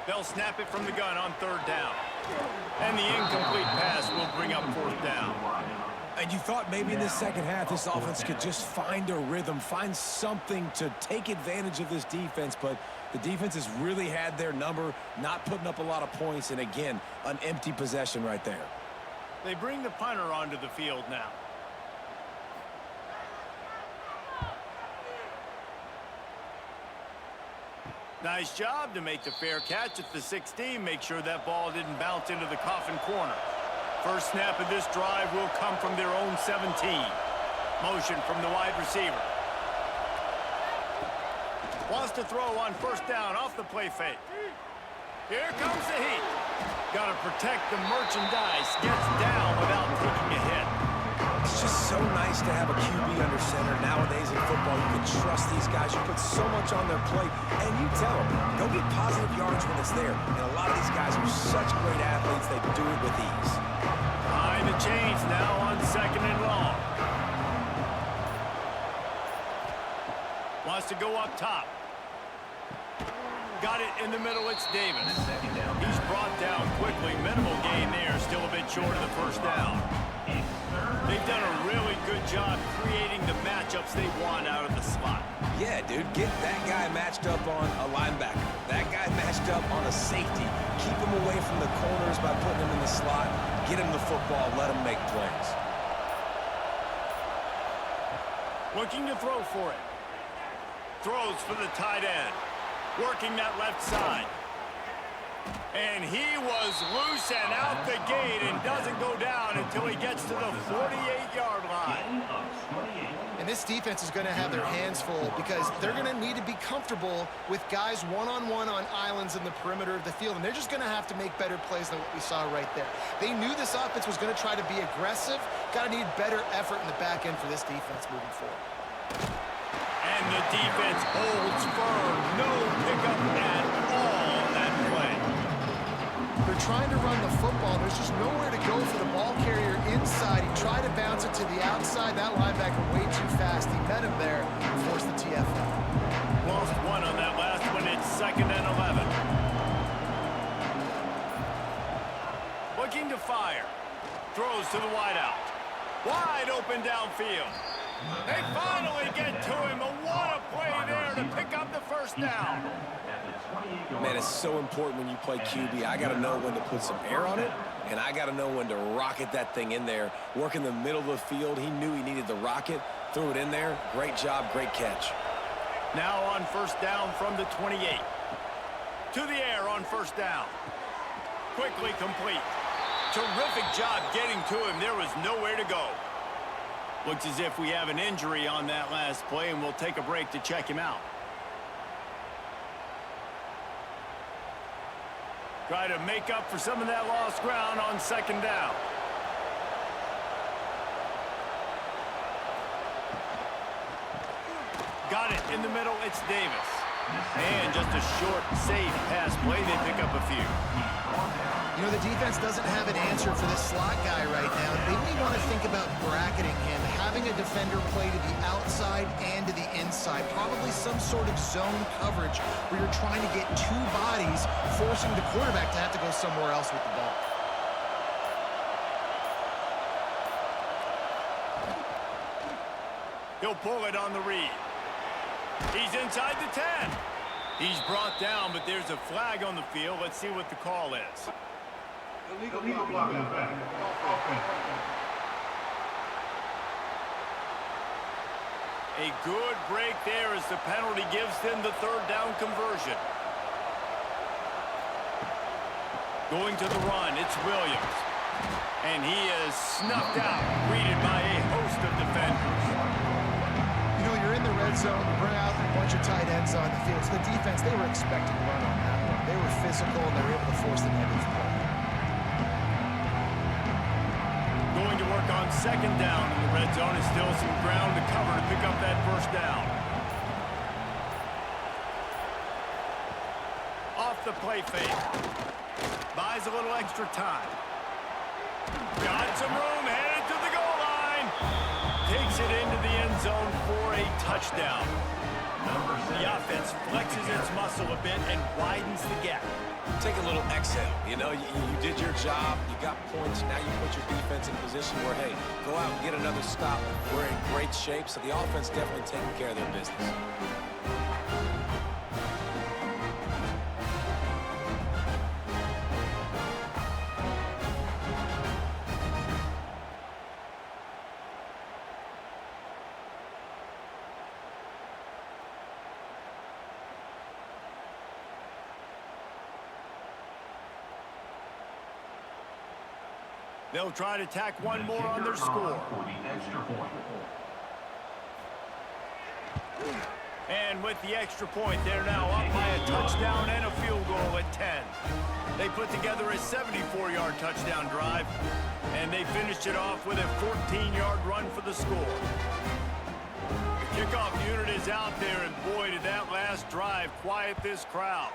They'll snap it from the gun on 3rd down. And the incomplete pass will bring up 4th down. And you thought maybe in the second half this offense could just find a rhythm, find something to take advantage of this defense, but the defense has really had their number, not putting up a lot of points, and again, an empty possession right there. They bring the punter onto the field now. Nice job to make the fair catch at the 16. Make sure that ball didn't bounce into the coffin corner. First snap of this drive will come from their own 17. Motion from the wide receiver. Wants to throw on first down off the play fake. Here comes the heat. Got to protect the merchandise. Gets down without taking a hit. It's just so nice to have a QB under center. Nowadays in football, you can trust these guys. You put so much on their plate, and you tell them, go get positive yards when it's there. And a lot of these guys are such great athletes, they do it with ease. Behind the chains now on 2nd and long. Wants to go up top. Got it in the middle, it's Davis. He's brought down quickly. Minimal gain there, still a bit short of the first down. They've done a really good job creating the matchups they want out of the slot. Yeah, dude, get that guy matched up on a linebacker. That guy matched up on a safety. Keep him away from the corners by putting him in the slot. Get him the football, let him make plays. Looking to throw for it. Throws for the tight end. Working that left side. And he was loose and out the gate and doesn't go down until he gets to the 48-yard line. And this defense is going to have their hands full because they're going to need to be comfortable with guys one-on-one on islands in the perimeter of the field. And they're just going to have to make better plays than what we saw right there. They knew this offense was going to try to be aggressive. Got to need better effort in the back end for this defense moving forward. And the defense holds firm. No pickup at all on that play. They're trying to run the football. There's just nowhere to go for the ball carrier inside. He tried to bounce it to the outside. That linebacker way too fast. He met him there and forced the TFL. Lost one on that last one. It's 2nd and 11. Looking to fire. Throws to the wideout. Wide open downfield. They finally get to him. What a play there to pick up the first down. Man, it's so important when you play QB. I got to know when to put some air on it, and I got to know when to rocket that thing in there. Work in the middle of the field. He knew he needed the rocket. Threw it in there. Great job, great catch. Now on first down from the 28. To the air on first down. Quickly complete. Terrific job getting to him. There was nowhere to go. Looks as if we have an injury on that last play, and we'll take a break to check him out. Try to make up for some of that lost ground on 2nd down. Got it in the middle, it's Davis. And just a short, safe pass play, they pick up a few. You know, the defense doesn't have an answer for this slot guy right now. They may want to think about bracketing him, having a defender play to the outside and to the inside. Probably some sort of zone coverage where you're trying to get two bodies, forcing the quarterback to have to go somewhere else with the ball. He'll pull it on the read. He's inside the 10. He's brought down, but there's a flag on the field. Let's see what the call is. Illegal block in effect. A good break there as the penalty gives them the 3rd down conversion. Going to the run, it's Williams. And he is snuffed out, greeted by a host of defenders. You know, you're in the red zone, you bring out a bunch of tight ends on the field. So the defense, they were expecting to run on that one. They were physical, and they were able to force the negative play. Going to work on 2nd down in the red zone. And still some ground to cover to pick up that first down. Off the play fake. Buys a little extra time. Got some room, headed to the goal line. Takes it into the end zone for a touchdown. The offense flexes its muscle a bit and widens the gap. Take a little exhale. You know, you did your job. You got points. Now you put your defense in a position where, hey, go out and get another stop. We're in great shape, so the offense definitely taking care of their business. They'll try to tack one more on their score. For the extra point. And with the extra point, they're now up by a touchdown and a field goal at 10. They put together a 74-yard touchdown drive, and they finished it off with a 14-yard run for the score. The kickoff unit is out there, and boy, did that last drive quiet this crowd.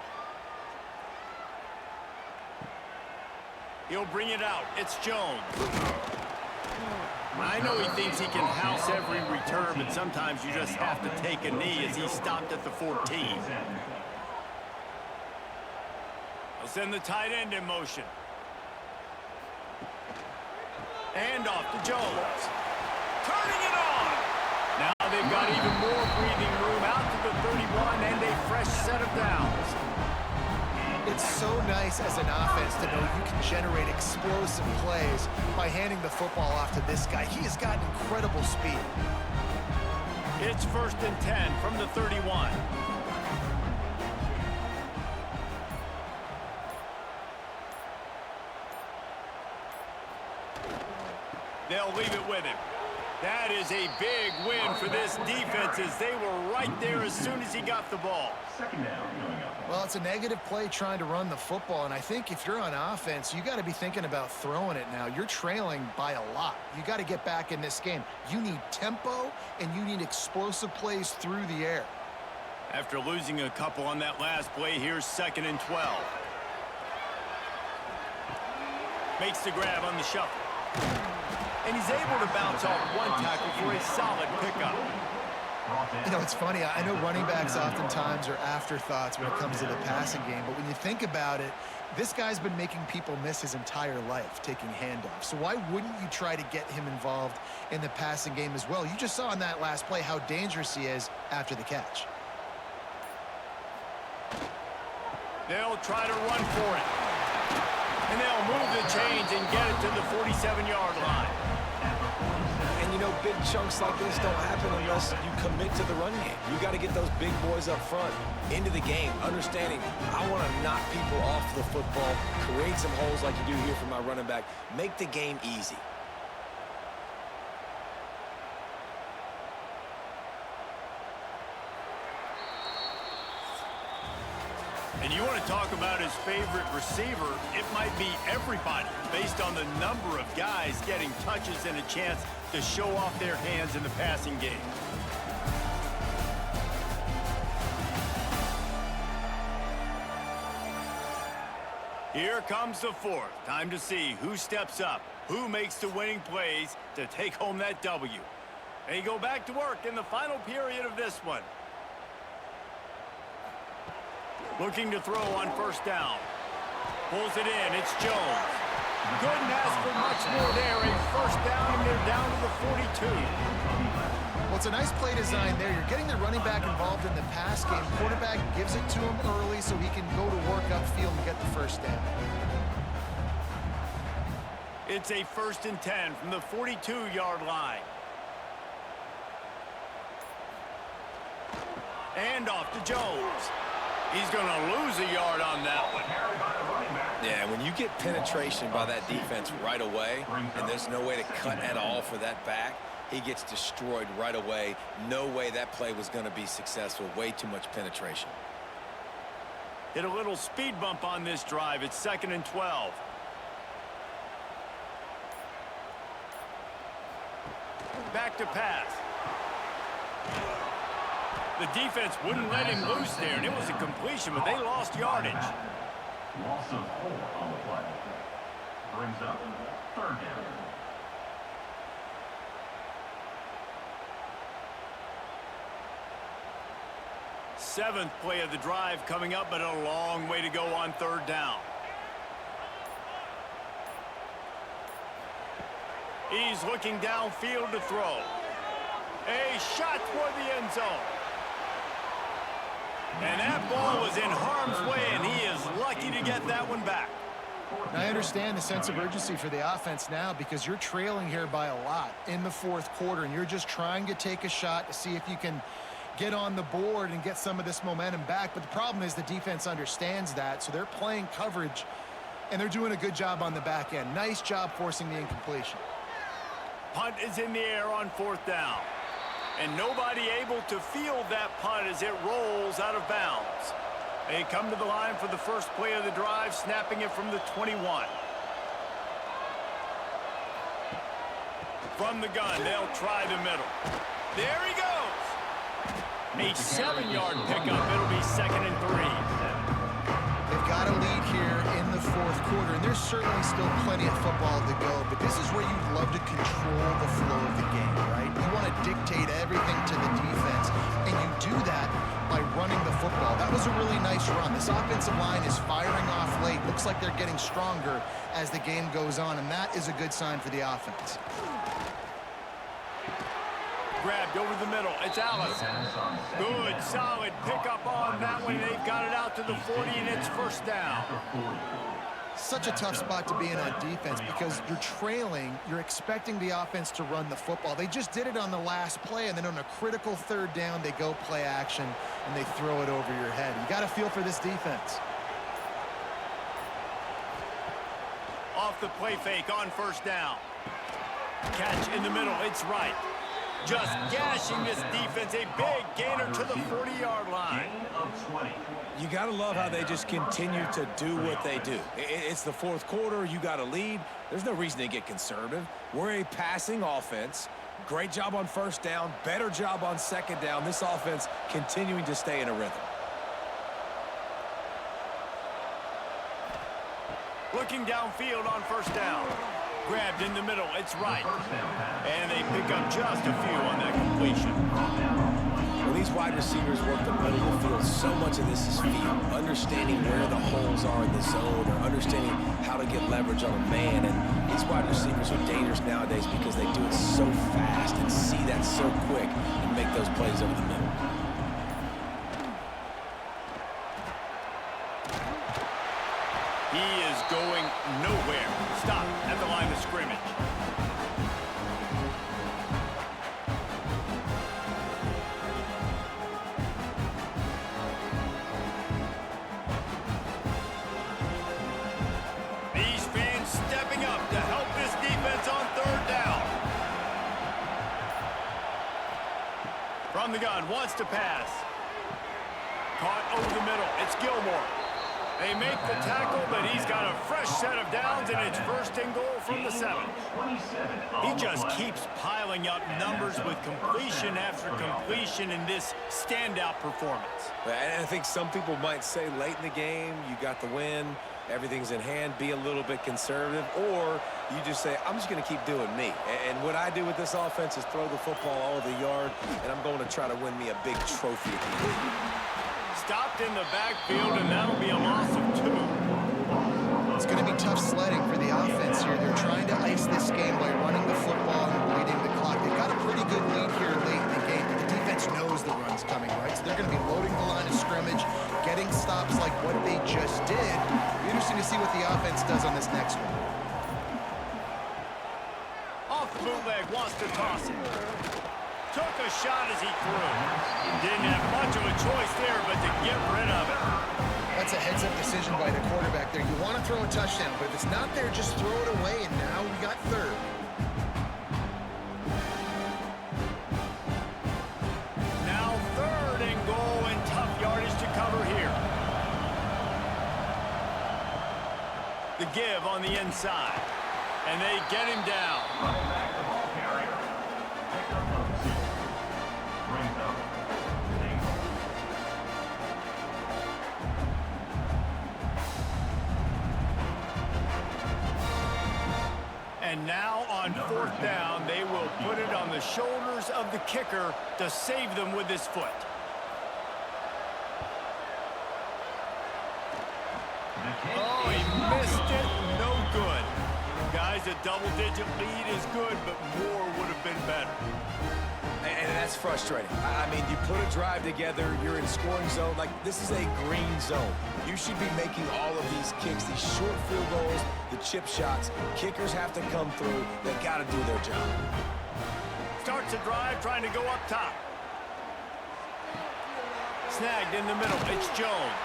He'll bring it out. It's Jones. I know he thinks he can house every return, but sometimes you just have to take a knee as he stopped at the 14. They'll send the tight end in motion. And off to Jones. Turning it on. Now they've got even more breathing room out to the 31 and a fresh set of downs. It's so nice as an offense to know you can generate explosive plays by handing the football off to this guy. He has got incredible speed. It's 1st and 10 from the 31. They'll leave it with him. That is a big win for this defense as they were right there as soon as he got the ball. Second down going up. Well, it's a negative play trying to run the football, and I think if you're on offense, you got to be thinking about throwing it now. You're trailing by a lot. You got to get back in this game. You need tempo, and you need explosive plays through the air. After losing a couple on that last play, here's 2nd and 12. Makes the grab on the shuffle. And he's able to bounce off one tackle for a solid pickup. You know, it's funny. I know running backs oftentimes are afterthoughts when it comes to the passing game, but when you think about it, this guy's been making people miss his entire life taking handoffs. So why wouldn't you try to get him involved in the passing game as well? You just saw in that last play how dangerous he is after the catch. They'll try to run for it. And they'll move the chains and get it to the 47-yard line. And, you know, big chunks like this don't happen unless you commit to the run game. You got to get those big boys up front into the game, understanding I want to knock people off the football, create some holes like you do here for my running back, make the game easy. And you want to talk about his favorite receiver, it might be everybody based on the number of guys getting touches and a chance to show off their hands in the passing game. Here comes the 4th. Time to see who steps up, who makes the winning plays to take home that W. They go back to work in the final period of this one. Looking to throw on 1st down. Pulls it in. It's Jones. Couldn't ask for much more there. A 1st down, and they're down to the 42. Well, it's a nice play design there. You're getting the running back involved in the pass game. Quarterback gives it to him early so he can go to work upfield and get the 1st down. It's a 1st and 10 from the 42-yard line. And off to Jones. He's going to lose a yard on that one. Yeah, when you get penetration by that defense right away, and there's no way to cut at all for that back, he gets destroyed right away. No way that play was going to be successful. Way too much penetration. Hit a little speed bump on this drive. It's 2nd and 12. Back to pass. The defense wouldn't let him loose there, and it was a completion, but they lost yardage. Loss of 4 on the play. Brings up 3rd down. 7th play of the drive coming up, but a long way to go on 3rd down. He's looking downfield to throw. A shot toward the end zone. And that ball was in harm's way, and he is lucky to get that one back. I understand the sense of urgency for the offense now because you're trailing here by a lot in the 4th quarter, and you're just trying to take a shot to see if you can get on the board and get some of this momentum back. But the problem is the defense understands that, so they're playing coverage, and they're doing a good job on the back end. Nice job forcing the incompletion. Punt is in the air on 4th down. And nobody able to field that punt as it rolls out of bounds. They come to the line for the first play of the drive, snapping it from the 21. From the gun, they'll try the middle. There he goes. A 7-yard pickup. It'll be 2nd and 3. They've got a lead here in the 4th quarter, and there's certainly still plenty of football to go, but this is where you'd love to control the flow of the game, right? You want to dictate everything to the defense, and you do that by running the football. That was a really nice run. This offensive line is firing off late. Looks like they're getting stronger as the game goes on, and that is a good sign for the offense. Grabbed over the middle. It's Allison. Good, solid pickup on that one. They've got it out to the 40, and it's 1st down. Such a tough spot to be in on defense because you're trailing. You're expecting the offense to run the football. They just did it on the last play, and then on a critical 3rd down, they go play action, and they throw it over your head. You got to feel for this defense. Off the play fake on 1st down. Catch in the middle. It's right. Just gashing this defense. A big gainer to the 40-yard line. You got to love how they just continue to do what they do. It's the 4th quarter. You got a lead. There's no reason to get conservative. We're a passing offense. Great job on 1st down. Better job on 2nd down. This offense continuing to stay in a rhythm. Looking downfield on 1st down. Grabbed in the middle. It's right. And they pick up just a few on that completion. Well, these wide receivers work the middle of the field. So much of this is feel. Understanding where the holes are in the zone or understanding how to get leverage on a man. And these wide receivers are dangerous nowadays because they do it so fast and see that so quick and make those plays over the middle. He is going nowhere. Stop at the line of scrimmage. These fans stepping up to help this defense on 3rd down. From the gun, wants to pass. Caught over the middle. It's Gilmore. They make the tackle, but he's got a fresh set of downs, and it's 1st and goal from the 7. He just keeps piling up numbers with completion after completion in this standout performance. And I think some people might say late in the game, you got the win, everything's in hand, be a little bit conservative, or you just say, I'm just going to keep doing me. And what I do with this offense is throw the football all over the yard, and I'm going to try to win me a big trophy at the end. Stopped in the backfield, and that'll be a loss of 2. It's going to be tough sledding for the offense here. They're trying to ice this game by running the football and bleeding the clock. They've got a pretty good lead here late in the game, but the defense knows the run's coming, right? So they're going to be loading the line of scrimmage, getting stops like what they just did. It'll be interesting to see what the offense does on this next one. Off the bootleg, wants to toss it. Took a shot as he threw. Didn't have much of a choice there, but to get rid of it. That's a heads-up decision by the quarterback there. You want to throw a touchdown, but if it's not there, just throw it away, and now we got 3rd. Now 3rd and goal, and tough yardage to cover here. The give on the inside, and they get him down. And now on 4th down, they will put it on the shoulders of the kicker to save them with his foot. it, no good. Guys, a double-digit lead is good, but more would have been better. And that's frustrating. I mean, you put a drive together, you're in scoring zone. Like, this is a green zone. You should be making all of these kicks, these short field goals, the chip shots. Kickers have to come through. They got to do their job. Starts a drive trying to go up top. Snagged in the middle. It's Jones.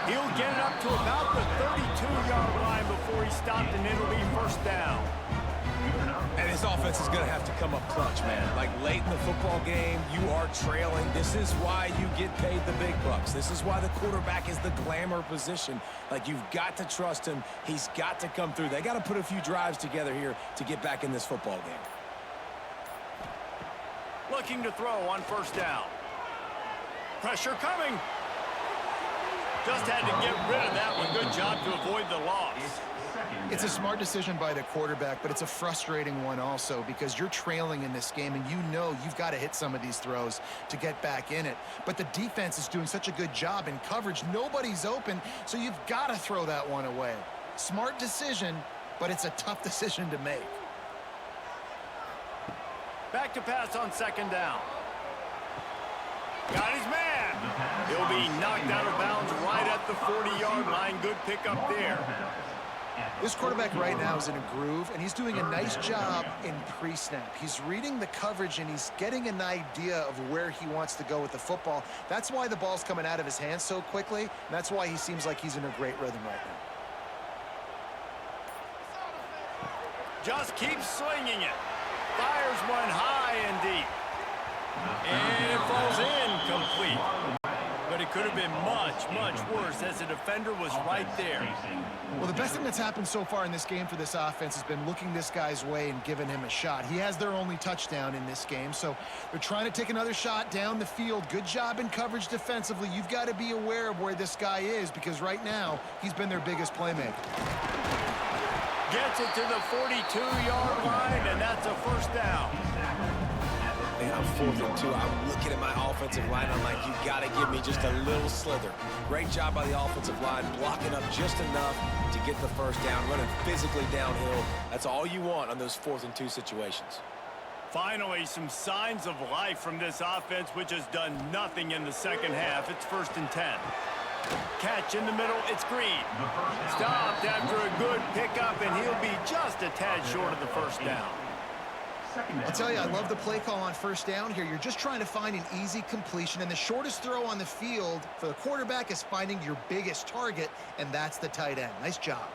He'll get it up to about the 32-yard line before he stopped, and it'll be first down. And this offense is going to have to come up clutch, man. Like, late in the football game, you are trailing. This is why you get paid the big bucks. This is why the quarterback is the glamour position. Like, you've got to trust him. He's got to come through. They got to put a few drives together here to get back in this football game. Looking to throw on first down. Pressure coming. Just had to get rid of that one. Good job to avoid the loss. It's a smart decision by the quarterback, but it's a frustrating one also because you're trailing in this game and you know you've got to hit some of these throws to get back in it. But the defense is doing such a good job in coverage. Nobody's open, so you've got to throw that one away. Smart decision, but it's a tough decision to make. Back to pass on second down. Got his man. He'll be knocked out of bounds right at the 40-yard line. Good pickup there. This quarterback right now is in a groove, and he's doing a nice job in pre-snap. He's reading the coverage, and he's getting an idea of where he wants to go with the football. That's why the ball's coming out of his hands so quickly, and that's why he seems like he's in a great rhythm right now. Just keeps slinging it. Fires one high and deep. And it falls incomplete. But it could have been much, much worse as the defender was right there. Well, the best thing that's happened so far in this game for this offense has been looking this guy's way and giving him a shot. He has their only touchdown in this game, so they're trying to take another shot down the field. Good job in coverage defensively. You've got to be aware of where this guy is because right now he's been their biggest playmaker. Gets it to the 42-yard line, and that's a first down. Man, I'm 4th and 2. I'm looking at my offensive line. I'm like, you got to give me just a little slither. Great job by the offensive line, blocking up just enough to get the first down, running physically downhill. That's all you want on those 4th and 2 situations. Finally, some signs of life from this offense, which has done nothing in the second half. It's 1st and 10. Catch in the middle. It's Green. Stopped after a good pickup, and he'll be just a tad short of the first down. I'll tell you, I love the play call on first down here. You're just trying to find an easy completion, and the shortest throw on the field for the quarterback is finding your biggest target, and that's the tight end. Nice job.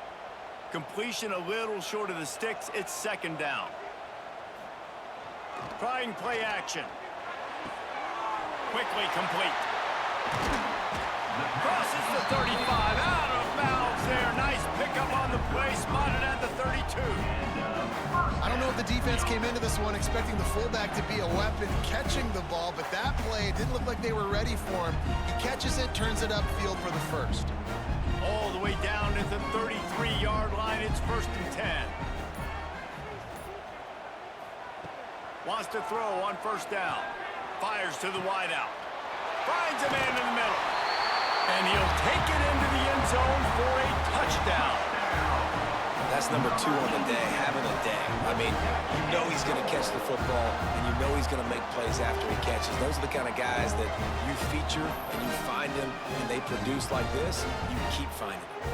Completion a little short of the sticks. It's 2nd down. Trying play action. Quickly complete. Crosses the 35. Out of bounds there. Nice pickup on the play. Spotted at the 32. I don't know if the defense came into this one expecting the fullback to be a weapon catching the ball, but that play didn't look like they were ready for him. He catches it, turns it upfield for the first. All the way down at the 33-yard line. It's 1st and 10. Wants to throw on first down. Fires to the wideout. Finds a man in the middle. And he'll take it into the end zone for a touchdown. That's number 2 on the day, having a day. I mean, you know he's going to catch the football, and you know he's going to make plays after he catches. Those are the kind of guys that you feature and you find them, and they produce like this, you keep finding them.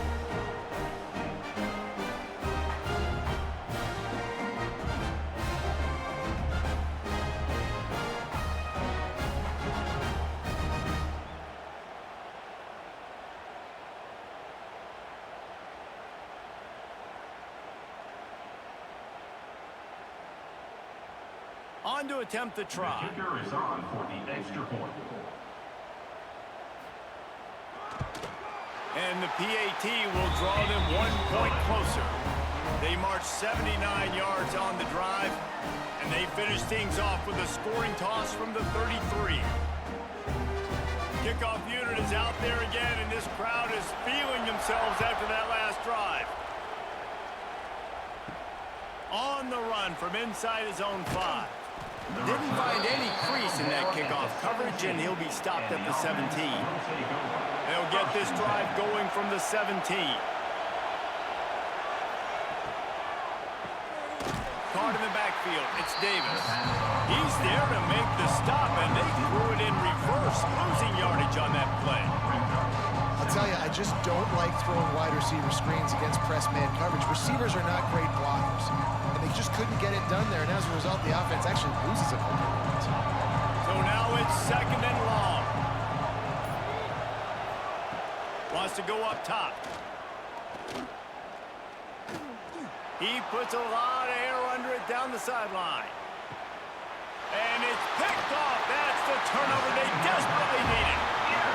On to attempt the try. The kicker is on for the extra point. And the PAT will draw them 1 point closer. They march 79 yards on the drive, and they finish things off with a scoring toss from the 33. Kickoff unit is out there again, and this crowd is feeling themselves after that last drive. On the run from inside his own 5. Didn't find any crease in that kickoff coverage, and he'll be stopped at the 17. They'll get this drive going from the 17. guard in the backfield. It's Davis. He's there to make the stop, and they threw it in reverse, losing yardage on that play. I'll tell you, I just don't like throwing wide receiver screens against press man coverage. Receivers are not great blockers, and they just couldn't get it done there, and as a result, the offense actually loses a couple of points. So now it's 2nd and long. Wants to go up top. He puts a lot of air under it down the sideline. And it's picked off. That's the turnover they desperately needed.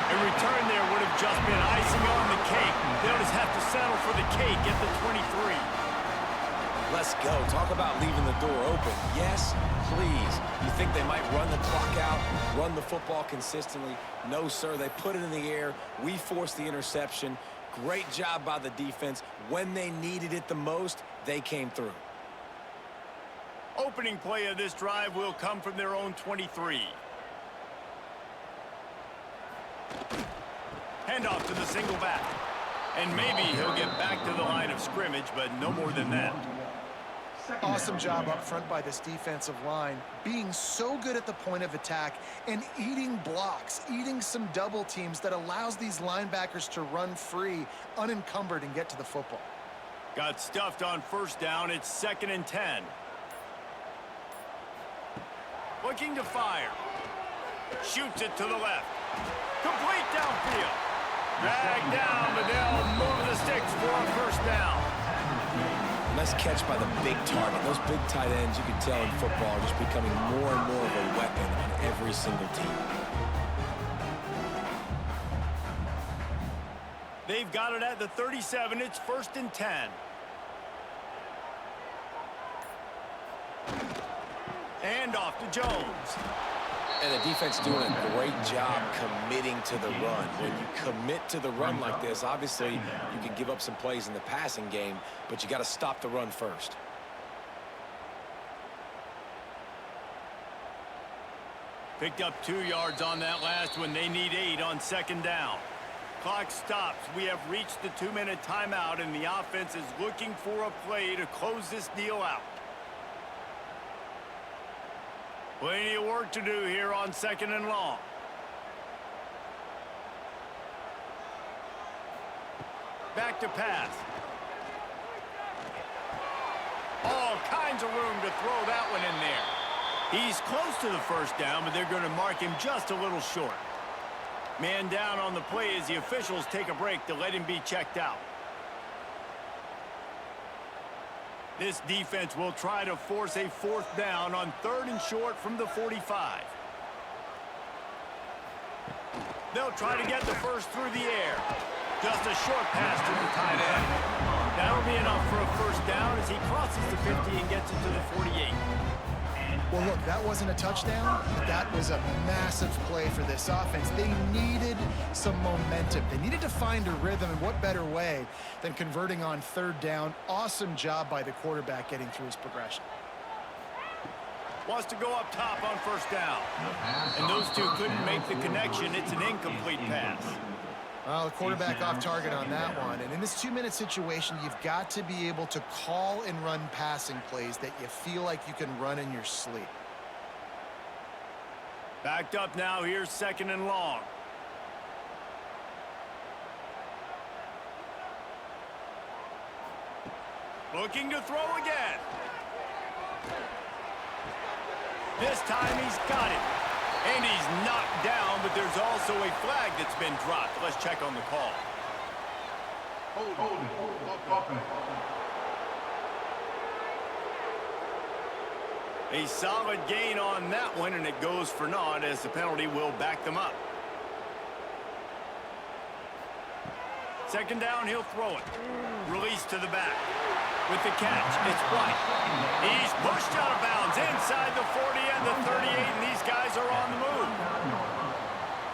A return there would have just been icing on the cake. They'll just have to settle for the cake at the 23. Let's go. Talk about leaving the door open. Yes, please. You think they might run the clock out, run the football consistently? No, sir. They put it in the air. We forced the interception. Great job by the defense. When they needed it the most, they came through. Opening play of this drive will come from their own 23. Handoff to the single back. And maybe he'll get back to the line of scrimmage, but no more than that. Awesome job up front by this defensive line, being so good at the point of attack and eating blocks, eating some double teams that allows these linebackers to run free, unencumbered, and get to the football. Got stuffed on 1st down. It's 2nd and 10. Looking to fire. Shoots it to the left. Complete downfield. Dragged down, but they'll move the sticks for a 1st down. Nice catch by the big target. Those big tight ends, you can tell in football, are just becoming more and more of a weapon on every single team. They've got it at the 37. It's 1st and 10. And off to Jones. And the defense doing a great job committing to the run. When you commit to the run like this, obviously you can give up some plays in the passing game, but you got to stop the run first. Picked up 2 yards on that last one. They need 8 on 2nd down. Clock stops. We have reached the 2-minute timeout, and the offense is looking for a play to close this deal out. Plenty of work to do here on 2nd and long. Back to pass. All kinds of room to throw that one in there. He's close to the 1st down, but they're going to mark him just a little short. Man down on the play as the officials take a break to let him be checked out. This defense will try to force a 4th down on 3rd and short from the 45. They'll try to get the first through the air. Just a short pass to the tight end. That'll be enough for a 1st down as he crosses the 50 and gets it to the 48. Well, look, that wasn't a touchdown, but that was a massive play for this offense. They needed some momentum. They needed to find a rhythm, and what better way than converting on 3rd down. Awesome job by the quarterback getting through his progression. Wants to go up top on 1st down. And those two couldn't make the connection. It's an incomplete pass. Well, the quarterback off target on that one. And in this 2-minute situation, you've got to be able to call and run passing plays that you feel like you can run in your sleep. Backed up now. Here's 2nd and long. Looking to throw again. This time he's got it. And he's knocked down, but there's also a flag that's been dropped. Let's check on the call. A solid gain on that one, and it goes for naught as the penalty will back them up. 2nd down, he'll throw it. Release to the back. With the catch, it's White. He's pushed out of bounds inside the 40 and the 38, and these guys are on the move.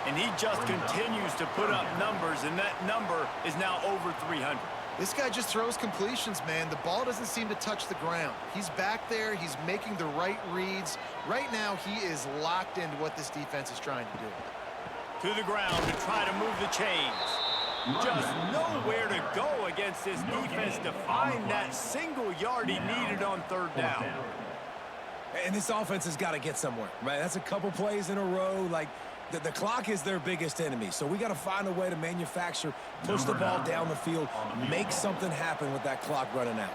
And he just continues to put up numbers, and that number is now over 300. This guy just throws completions, man. The ball doesn't seem to touch the ground. He's back there. He's making the right reads. Right now, he is locked into what this defense is trying to do. To the ground to try to move the chains. Just nowhere to go against this defense to find that single yard he needed on 3rd down. And this offense has got to get somewhere, right? That's a couple plays in a row. Like, the clock is their biggest enemy. So we got to find a way to manufacture, push the ball down the field, make something happen with that clock running out.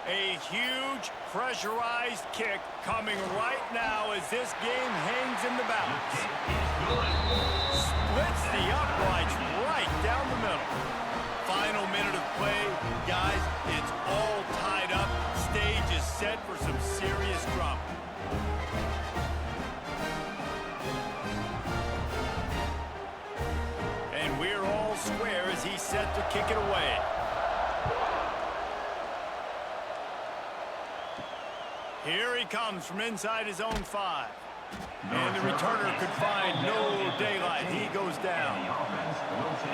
A huge pressurized kick coming right now as this game hangs in the balance. Splits the uprights right down the middle. Final minute of play. Guys, it's all tied up. Stage is set for some serious drama. And we're all square as he's set to kick it away. Here he comes from inside his own 5. And the returner could find no daylight. He goes down.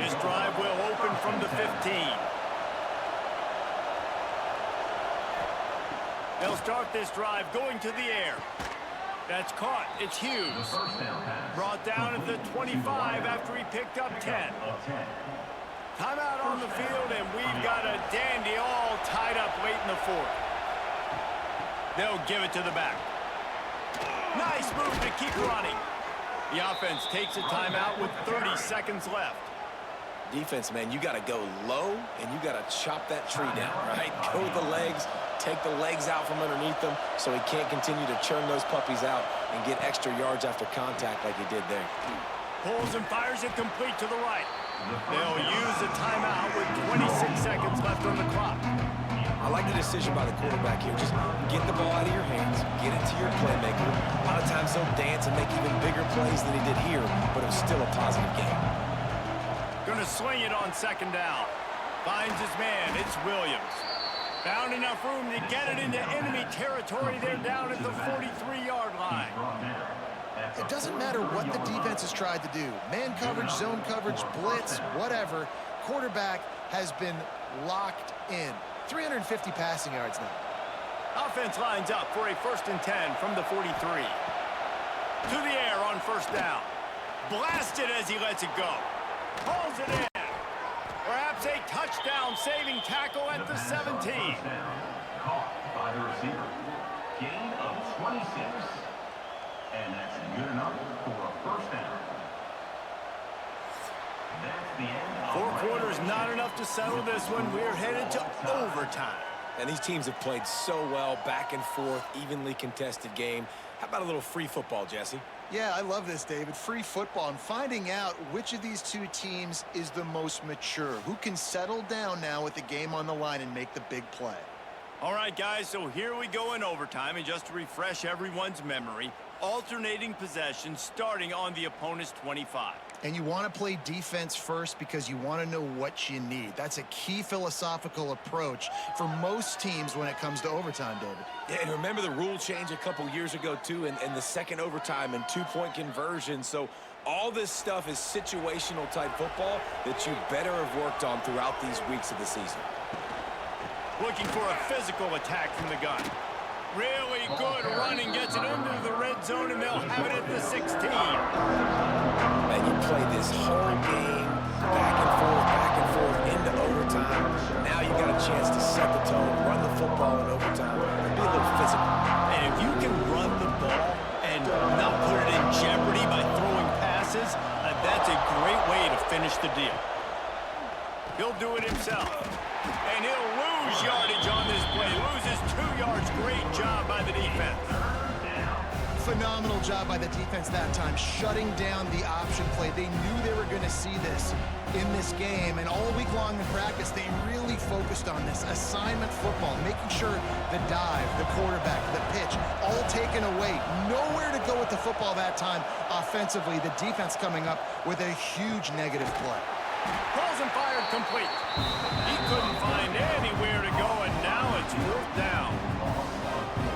His drive will open from the 15. They'll start this drive going to the air. That's caught. It's Hughes. Brought down at the 25 after he picked up 10. Timeout on the field, and we've got a dandy all tied up late in the 4th. They'll give it to the back. Nice move to keep running. The offense takes a timeout with 30 seconds left. Defense, man, you got to go low, and you got to chop that tree down, right? Go with the legs, take the legs out from underneath them so he can't continue to churn those puppies out and get extra yards after contact like he did there. Pulls and fires it complete to the right. They'll use a timeout with 26 seconds left on the clock. I like the decision by the quarterback here. Just get the ball out of your hands, get it to your playmaker. A lot of times he'll dance and make even bigger plays than he did here, but it was still a positive game. Gonna swing it on 2nd down. Finds his man. It's Williams. Found enough room to get it into enemy territory. They're down at the 43-yard line. It doesn't matter what the defense has tried to do. Man coverage, zone coverage, blitz, whatever. Quarterback has been locked in. 350 passing yards now. Offense lines up for a 1st and 10 from the 43. To the air on 1st down. Blasted as he lets it go. Pulls it in. Perhaps a touchdown-saving tackle at the 17. Caught by the receiver. Gain of 26. And that's good enough for a 1st down. That's the end. 4 quarters not enough to settle this one. We're headed to overtime. And these teams have played so well, back and forth, evenly contested game. How about a little free football, Jesse? Yeah, I love this, David. Free football. I'm finding out which of these two teams is the most mature. Who can settle down now with the game on the line and make the big play? All right, guys, so here we go in overtime. And just to refresh everyone's memory, alternating possession starting on the opponent's 25. And you want to play defense first because you want to know what you need. That's a key philosophical approach for most teams when it comes to overtime, David. Yeah, and remember the rule change a couple years ago, too, and the second overtime and 2-point conversion. So all this stuff is situational type football that you better have worked on throughout these weeks of the season. Looking for a physical attack from the gun. Really good running, gets it into the red zone, and they'll have it at the 16. Man, you play this whole game back and forth into overtime. Now you got a chance to set the tone, run the football in overtime, and be a little physical. And if you can run the ball and not put it in jeopardy by throwing passes, that's a great way to finish the deal. He'll do it himself. And he'll lose yardage on this play. Loses 2 yards. Great job by the defense. Phenomenal job by the defense that time, shutting down the option play. They knew they were going to see this in this game, and all week long in practice, they really focused on this assignment football, making sure the dive, the quarterback, the pitch, all taken away. Nowhere to go with the football that time offensively. The defense coming up with a huge negative play. Calls and fired complete. He couldn't find anywhere to go, and now it's 4th down.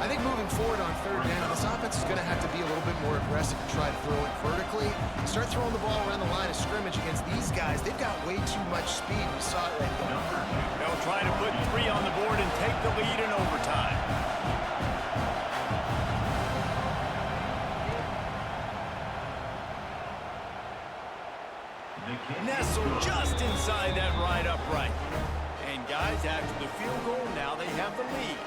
I think moving forward on 3rd down, this offense is going to have to be a little bit more aggressive and try to throw it vertically. Start throwing the ball around the line of scrimmage against these guys. They've got way too much speed. We saw it right there. They'll try to put 3 on the board and take the lead in overtime. Nestled just inside that right upright. And guys, after the field goal, now they have the lead.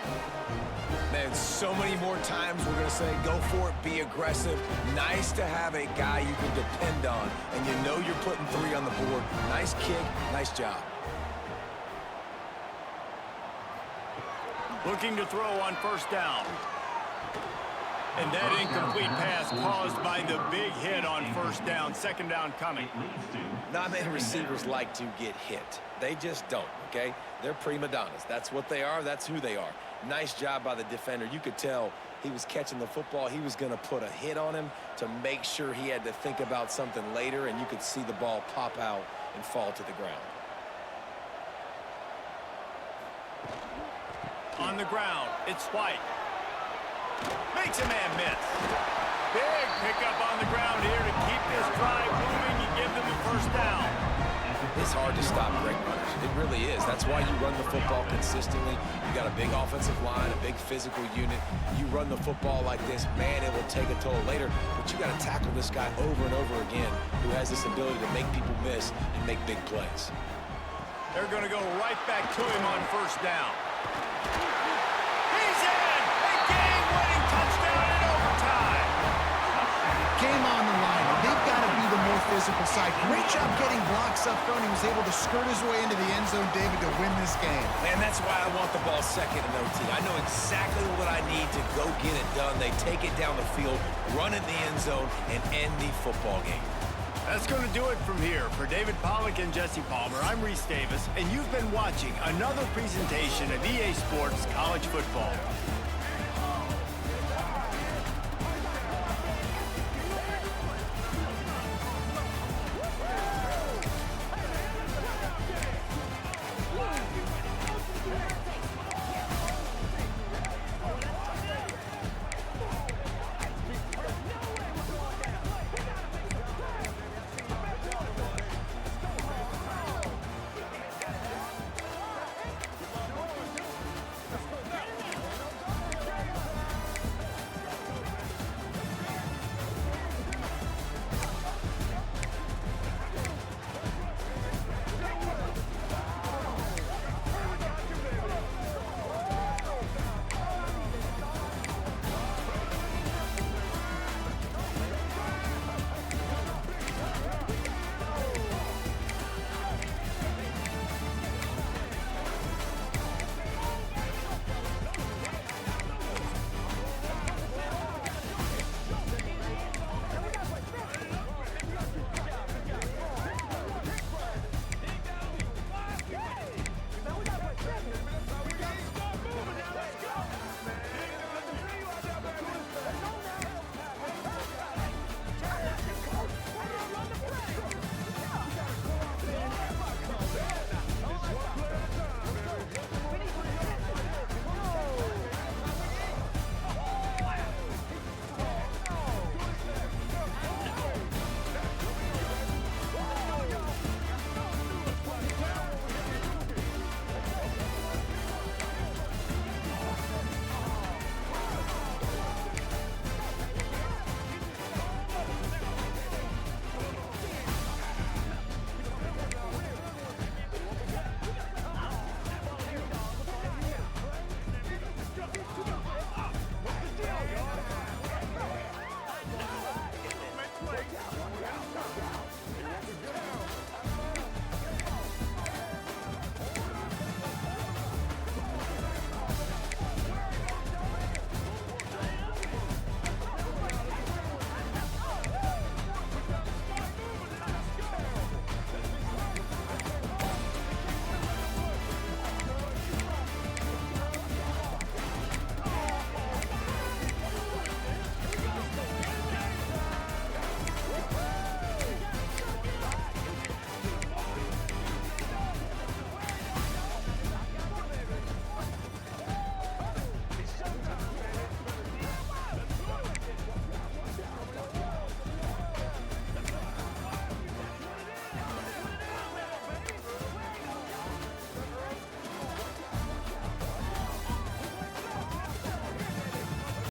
Man, And so many more times we're going to say, go for it, be aggressive. Nice to have a guy you can depend on, and you know you're putting 3 on the board. Nice kick, nice job. Looking to throw on first down. And that incomplete pass caused by the big hit on first down. Second down coming. Not many receivers like to get hit. They just don't, okay? They're prima donnas. That's what they are. That's who they are. Nice job by the defender. You could tell he was catching the football. He was going to put a hit on him to make sure he had to think about something later, and you could see the ball pop out and fall to the ground. On the ground, it's White. Makes a man miss. Big pickup on the ground here to keep this drive moving and give them a first down. It's hard to stop great runners. It really is. That's why you run the football consistently. You got a big offensive line, a big physical unit. You run the football like this, man, it will take a toll later. But you got to tackle this guy over and over again who has this ability to make people miss and make big plays. They're going to go right back to him on first down. He's in! A game-winning touchdown in overtime. Game on the line. They've got to be the more physical side. Great job getting blocks up front. He was able to skirt his way into the end zone, David, to win this game. And that's why I want the ball second in OT. I know exactly what I need to go get it done. They take it down the field, run in the end zone, and end the football game. That's going to do it from here. For David Pollack and Jesse Palmer, I'm Reese Davis, and you've been watching another presentation of EA Sports College Football.